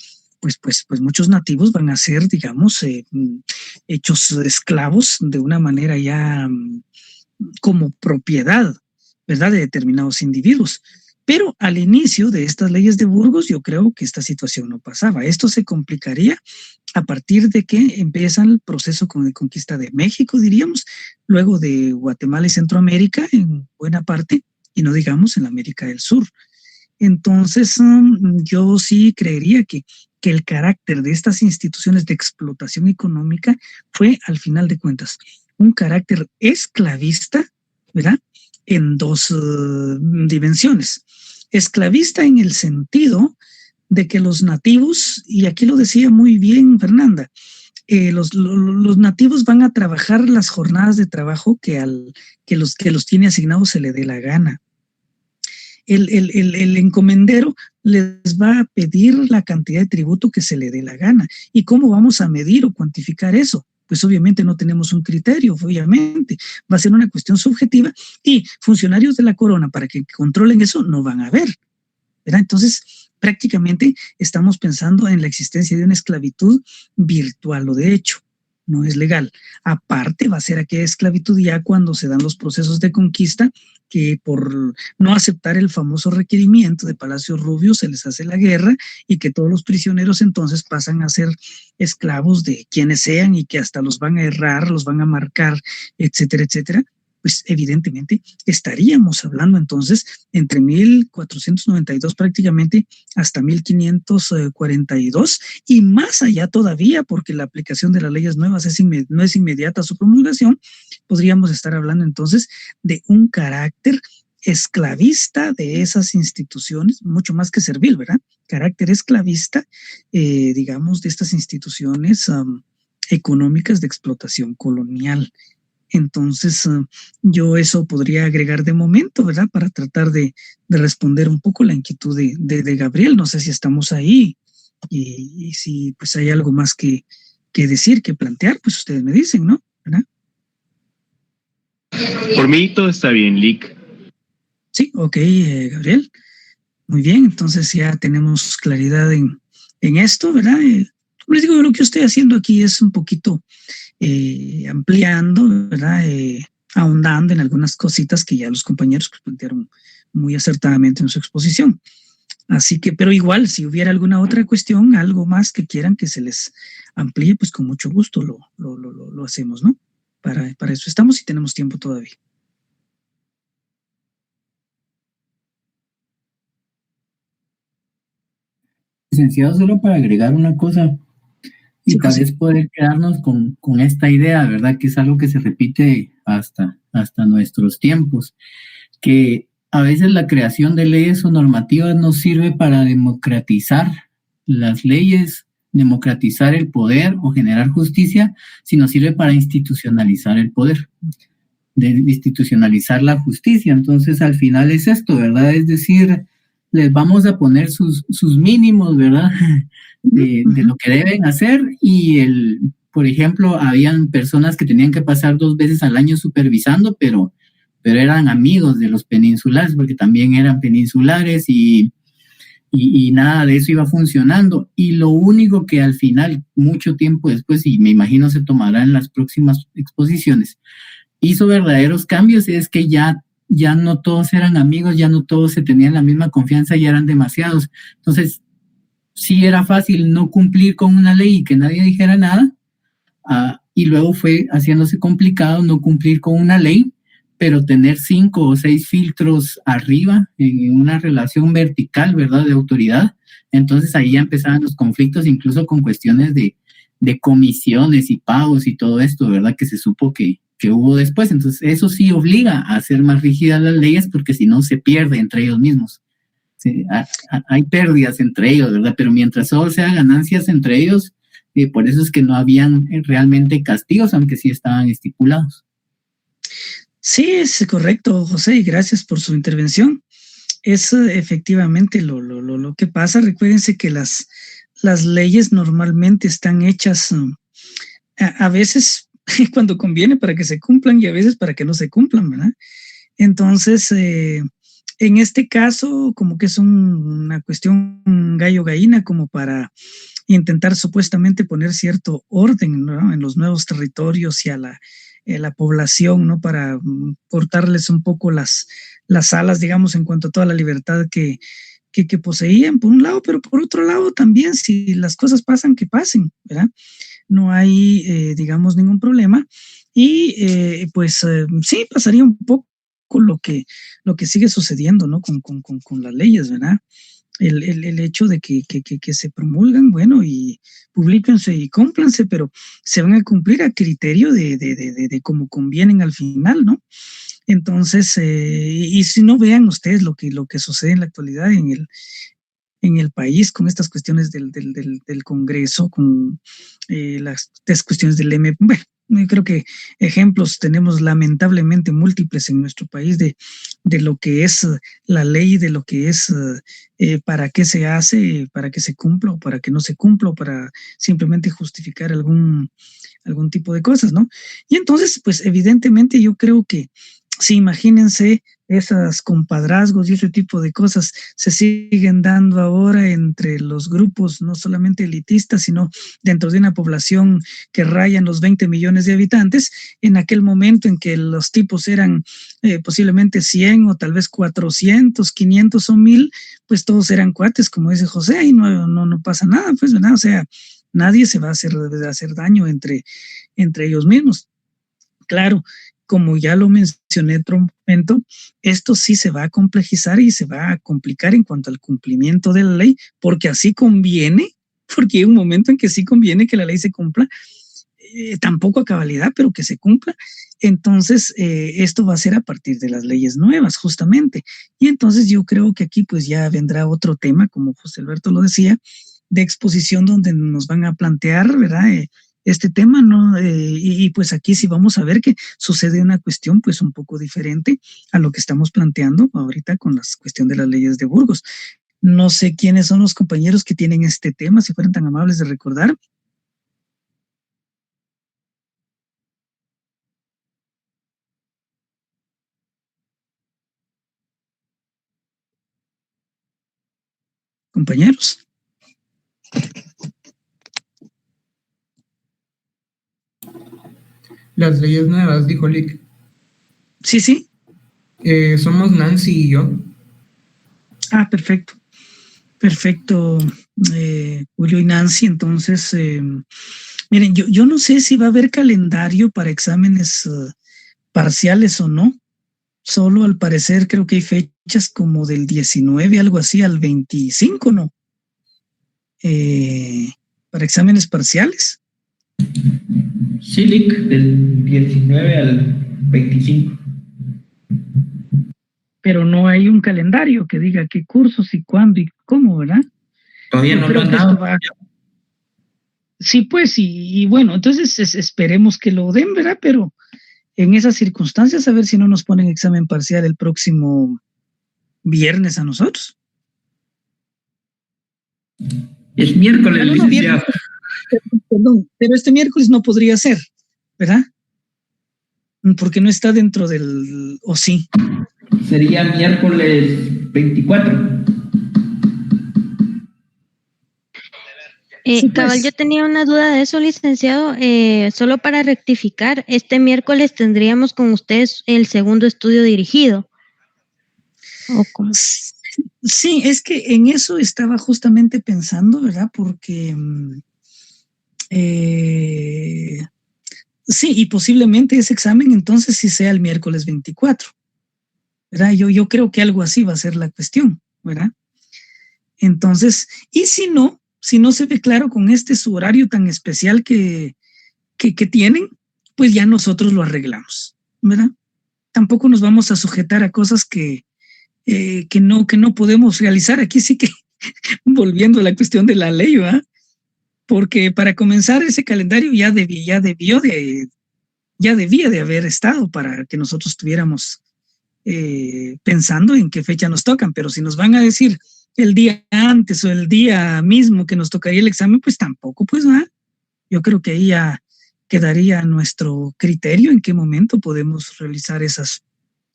pues muchos nativos van a ser, digamos, hechos esclavos de una manera ya como propiedad, ¿verdad?, de determinados individuos. Pero al inicio de estas leyes de Burgos, yo creo que esta situación no pasaba. Esto se complicaría a partir de que empieza el proceso de conquista de México, diríamos, luego de Guatemala y Centroamérica en buena parte, y no digamos en América del Sur. Entonces, yo sí creería que el carácter de estas instituciones de explotación económica fue, al final de cuentas, un carácter esclavista, ¿verdad?, en dos dimensiones. Esclavista en el sentido de que los nativos, y aquí lo decía muy bien Fernanda, los nativos van a trabajar las jornadas de trabajo que los tiene asignados se le dé la gana. El encomendero les va a pedir la cantidad de tributo que se le dé la gana. ¿Y cómo vamos a medir o cuantificar eso? Pues obviamente no tenemos un criterio, obviamente. Va a ser una cuestión subjetiva y funcionarios de la corona para que controlen eso no van a haber, ¿verdad? Entonces, prácticamente estamos pensando en la existencia de una esclavitud virtual o de hecho. No es legal. Aparte va a ser aquella esclavitud ya cuando se dan los procesos de conquista, que por no aceptar el famoso requerimiento de Palacio Rubio se les hace la guerra y que todos los prisioneros entonces pasan a ser esclavos de quienes sean y que hasta los van a errar, los van a marcar, etcétera, etcétera. Pues evidentemente estaríamos hablando entonces entre 1492 prácticamente hasta 1542 y más allá todavía, porque la aplicación de las leyes nuevas no es inmediata a su promulgación, podríamos estar hablando entonces de un carácter esclavista de esas instituciones, mucho más que servil, ¿verdad? Carácter esclavista, digamos, de estas instituciones económicas de explotación colonial. Entonces, yo eso podría agregar de momento, ¿verdad?, para tratar de responder un poco la inquietud de Gabriel. No sé si estamos ahí y si pues hay algo más que decir, que plantear, pues ustedes me dicen, ¿no? ¿Verdad? Por mí todo está bien, Lick. Sí, ok, Gabriel. Muy bien, entonces ya tenemos claridad en esto, ¿verdad? Les digo, lo que estoy haciendo aquí es un poquito ampliando, ¿verdad? Ahondando en algunas cositas que ya los compañeros plantearon muy acertadamente en su exposición. Así que, pero igual, si hubiera alguna otra cuestión, algo más que quieran que se les amplíe, pues con mucho gusto lo hacemos, ¿no? Para eso estamos y tenemos tiempo todavía. Licenciado, solo para agregar una cosa, y Sí, tal vez poder quedarnos con esta idea, ¿verdad? Que es algo que se repite hasta nuestros tiempos, que a veces la creación de leyes o normativas no sirve para democratizar las leyes, democratizar el poder o generar justicia, sino sirve para institucionalizar el poder, de institucionalizar la justicia. Entonces, al final es esto, ¿verdad? Es decir, les vamos a poner sus mínimos, ¿verdad? De lo que deben hacer y por ejemplo, habían personas que tenían que pasar 2 veces al año supervisando, pero eran amigos de los peninsulares porque también eran peninsulares y nada de eso iba funcionando. Y lo único que al final, mucho tiempo después, y me imagino se tomará en las próximas exposiciones, hizo verdaderos cambios es que ya no todos eran amigos, ya no todos se tenían la misma confianza, ya eran demasiados. Entonces, sí era fácil no cumplir con una ley y que nadie dijera nada, y luego fue haciéndose complicado no cumplir con una ley, pero tener 5 o 6 filtros arriba en una relación vertical, ¿verdad?, de autoridad. Entonces ahí ya empezaban los conflictos, incluso con cuestiones de comisiones y pagos y todo esto, ¿verdad?, que se supo que hubo después. Entonces eso sí obliga a hacer más rígidas las leyes, porque si no se pierde entre ellos mismos. Sí, hay pérdidas entre ellos, ¿verdad? Pero mientras solo sea ganancias entre ellos, por eso es que no habían realmente castigos, aunque sí estaban estipulados. Sí, es correcto, José, y gracias por su intervención. Es efectivamente lo que pasa. Recuérdense que las leyes normalmente están hechas a veces cuando conviene para que se cumplan y a veces para que no se cumplan, ¿verdad? Entonces, en este caso, como que es una cuestión gallo-gallina, como para intentar supuestamente poner cierto orden, ¿no?, en los nuevos territorios y a la población, ¿no?, para cortarles un poco las alas, digamos, en cuanto a toda la libertad que poseían, por un lado, pero por otro lado también, si las cosas pasan, que pasen, ¿verdad? No hay, digamos, ningún problema. Y pues sí, pasaría un poco lo que sigue sucediendo, ¿no?, con las leyes, ¿verdad? El hecho de que se promulgan, bueno, y publíquense y cúmplanse, pero se van a cumplir a criterio de cómo convienen al final, ¿no? Entonces, y si no, vean ustedes lo que sucede en la actualidad en el país con estas cuestiones del Congreso, con las cuestiones del MP. Bueno, yo creo que ejemplos tenemos lamentablemente múltiples en nuestro país de lo que es la ley, de lo que es para qué se hace, para que se cumpla o para que no se cumpla, o para simplemente justificar algún tipo de cosas, ¿no? Y entonces, pues evidentemente yo creo que sí, imagínense, esos compadrazgos y ese tipo de cosas se siguen dando ahora entre los grupos, no solamente elitistas, sino dentro de una población que rayan los 20 millones de habitantes, en aquel momento en que los tipos eran posiblemente 100 o tal vez 400, 500 o 1000, pues todos eran cuates, como dice José, y no pasa nada, pues, ¿verdad? O sea, nadie se va a hacer daño entre ellos mismos. Claro, como ya lo mencioné en otro momento, esto sí se va a complejizar y se va a complicar en cuanto al cumplimiento de la ley, porque así conviene, porque hay un momento en que sí conviene que la ley se cumpla, tampoco a cabalidad, pero que se cumpla. Entonces, esto va a ser a partir de las leyes nuevas, justamente. Y entonces yo creo que aquí pues ya vendrá otro tema, como José Alberto lo decía, de exposición donde nos van a plantear, ¿verdad?, este tema, ¿no? Y pues aquí sí vamos a ver que sucede una cuestión pues un poco diferente a lo que estamos planteando ahorita con la cuestión de las leyes de Burgos. No sé quiénes son los compañeros que tienen este tema, si fueran tan amables de recordar. Compañeros. Las leyes nuevas, dijo Lick. Sí. Somos Nancy y yo. Ah, perfecto. Julio y Nancy, entonces, miren, yo no sé si va a haber calendario para exámenes parciales o no. Solo al parecer creo que hay fechas como del 19, algo así, al 25, ¿no? Para exámenes parciales. Sí, Lick, del 19 al 25. Pero no hay un calendario que diga qué cursos y cuándo y cómo, ¿verdad? Todavía no lo han dado. Sí, pues, y bueno, entonces esperemos que lo den, ¿verdad? Pero en esas circunstancias, a ver si no nos ponen examen parcial el próximo viernes a nosotros. Es miércoles, licenciado. Perdón, pero este miércoles no podría ser, ¿verdad? Porque no está dentro del... ¿O sí? Sería miércoles 24. Sí, Cabal, yo tenía una duda de eso, licenciado. Solo para rectificar, este miércoles tendríamos con ustedes el segundo estudio dirigido. ¿O cómo? Sí, es que en eso estaba justamente pensando, ¿verdad? Porque Sí, y posiblemente ese examen entonces sí sea el miércoles 24, ¿verdad? Yo creo que algo así va a ser la cuestión, ¿verdad? Entonces, y si no se ve claro con su horario tan especial que tienen, pues ya nosotros lo arreglamos, ¿verdad? Tampoco nos vamos a sujetar a cosas que no podemos realizar. Aquí sí que, volviendo a la cuestión de la ley, ¿verdad? Porque para comenzar ese calendario ya debía de haber estado para que nosotros estuviéramos pensando en qué fecha nos tocan, pero si nos van a decir el día antes o el día mismo que nos tocaría el examen, pues tampoco, pues, ¿verdad? Yo creo que ahí ya quedaría a nuestro criterio en qué momento podemos realizar esas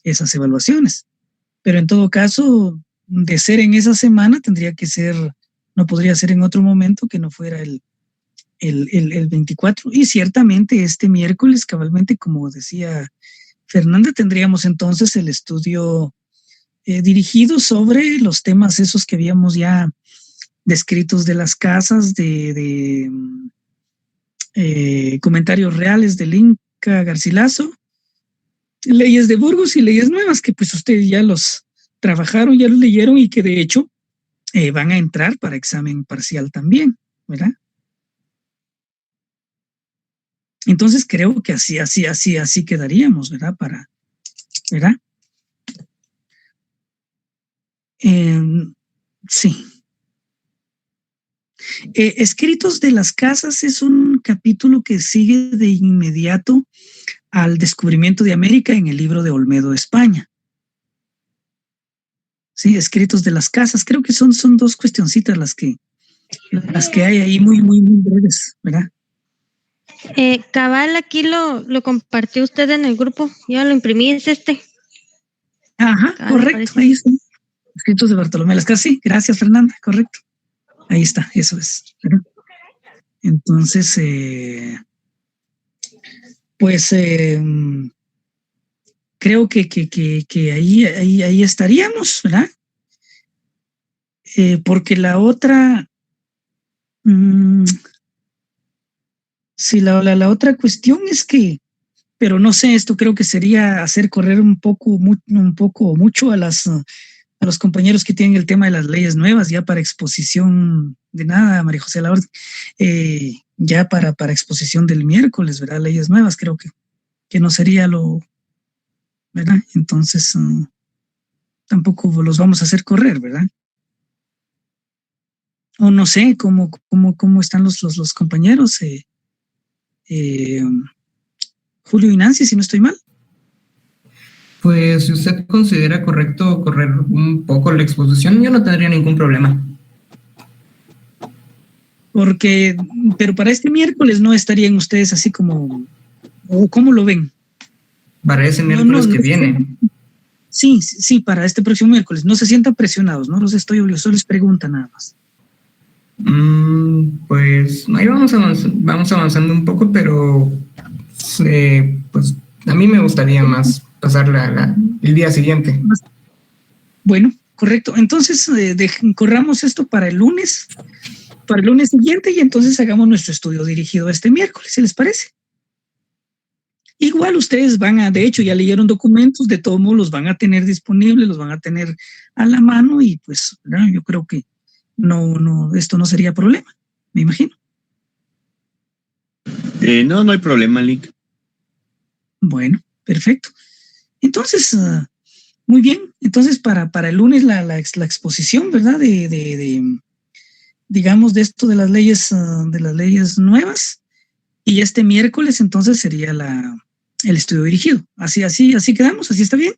evaluaciones. Pero en todo caso, de ser en esa semana, tendría que ser, no podría ser en otro momento que no fuera el 24. Y ciertamente este miércoles, cabalmente, como decía Fernanda, tendríamos entonces el estudio dirigido sobre los temas esos que habíamos ya descritos de las casas, de comentarios reales del Inca Garcilaso, leyes de Burgos y leyes nuevas, que pues ustedes ya los trabajaron, ya los leyeron y que de hecho van a entrar para examen parcial también, ¿verdad? Entonces creo que así quedaríamos, ¿verdad? ¿Verdad? Sí. Escritos de las casas es un capítulo que sigue de inmediato al descubrimiento de América en el libro de Olmedo, España. Sí, escritos de las casas. Creo que son dos cuestioncitas las que hay ahí muy breves, ¿verdad? Cabal, aquí lo compartió usted en el grupo. Yo lo imprimí, es este. Ajá, Cabal, correcto. Ahí están. Escritos de Bartolomé Las Casas. Sí, gracias, Fernanda. Correcto. Ahí está, eso es, ¿verdad? Entonces, pues creo que ahí estaríamos, ¿verdad? Porque la otra, sí, la otra cuestión es que, pero no sé, esto creo que sería hacer correr un poco mucho a los compañeros que tienen el tema de las leyes nuevas, ya para exposición de nada, María José Laura, ya para exposición del miércoles, ¿verdad? Leyes nuevas, creo que no sería lo, ¿verdad? Entonces, tampoco los vamos a hacer correr, ¿verdad? O no sé cómo están los compañeros, Julio y Nancy, si no estoy mal. Pues si usted considera correcto correr un poco la exposición, yo no tendría ningún problema. Pero para este miércoles no estarían ustedes así como, o ¿cómo lo ven? Para ese miércoles que viene. Sí, para este próximo miércoles. No se sientan presionados, no los estoy obligando, solo les pregunta nada más. Pues ahí vamos avanzando un poco, pero pues a mí me gustaría más pasarla el día siguiente. Bueno, correcto. Entonces corramos esto para el lunes siguiente y entonces hagamos nuestro estudio dirigido este miércoles, ¿se les parece? Igual ustedes de hecho ya leyeron documentos, de todos modos los van a tener disponibles, los van a tener a la mano y pues ¿verdad? Yo creo que no, esto no sería problema, me imagino. No hay problema, Lick. Bueno, perfecto. Entonces, muy bien. Entonces, para el lunes la exposición, ¿verdad? Digamos, de esto de las leyes nuevas. Y este miércoles, entonces, sería el estudio dirigido. Así quedamos, así está bien.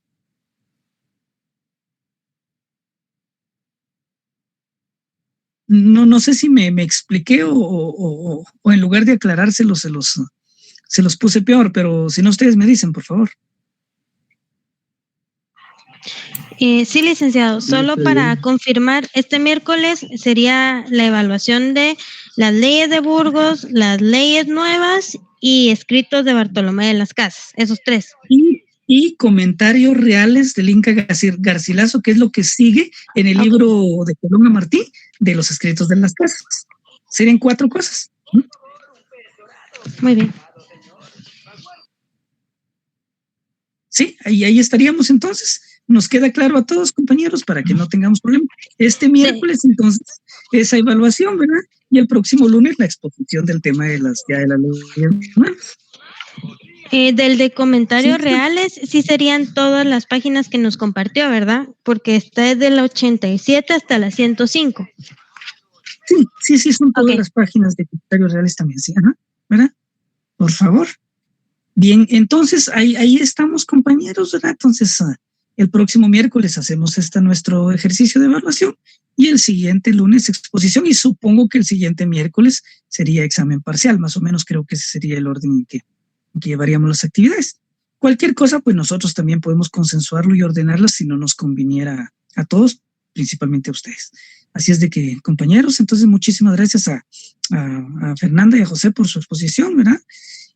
No sé si me expliqué o en lugar de aclarárselo se los puse peor, pero si no, ustedes me dicen, por favor. Sí, licenciado. Solo para confirmar, este miércoles sería la evaluación de las leyes de Burgos, las leyes nuevas y escritos de Bartolomé de las Casas, esos tres. Y comentarios reales del Inca Garcilaso, que es lo que sigue en el libro de Colón a Martí de los escritos de las casas. Serían 4 cosas. Muy bien. Sí, ahí estaríamos entonces. Nos queda claro a todos, compañeros, para que no tengamos problema. Este miércoles, entonces, esa evaluación, ¿verdad? Y el próximo lunes la exposición del tema de las leyes humanas. Del de comentarios Sí. reales, sí serían todas las páginas que nos compartió, ¿verdad? Porque está desde la 87 hasta la 105. Sí, son todas Ok. las páginas de comentarios reales también, sí, ajá, ¿verdad? Por favor. Bien, entonces ahí estamos, compañeros, ¿verdad? Entonces, el próximo miércoles hacemos nuestro ejercicio de evaluación y el siguiente lunes exposición, y supongo que el siguiente miércoles sería examen parcial, más o menos creo que ese sería el orden en que llevaríamos las actividades. Cualquier cosa, pues nosotros también podemos consensuarlo y ordenarlas si no nos conviniera a todos, principalmente a ustedes. Así es de que, compañeros, entonces muchísimas gracias a Fernanda y a José por su exposición, ¿verdad?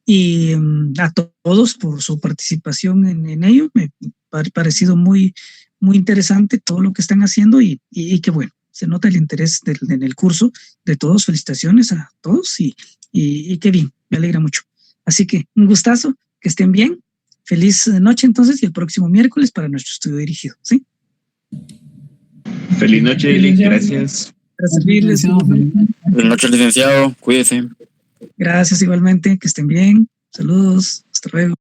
Y a todos por su participación en ello. Me ha parecido muy, muy interesante todo lo que están haciendo y qué bueno, se nota el interés en el curso de todos. Felicitaciones a todos y qué bien, me alegra mucho. Así que un gustazo, que estén bien. Feliz noche entonces y el próximo miércoles para nuestro estudio dirigido, ¿sí? Feliz noche, Lick, gracias. Para servirles. Buenas noches, licenciado. Cuídese. Gracias igualmente, que estén bien. Saludos, hasta luego.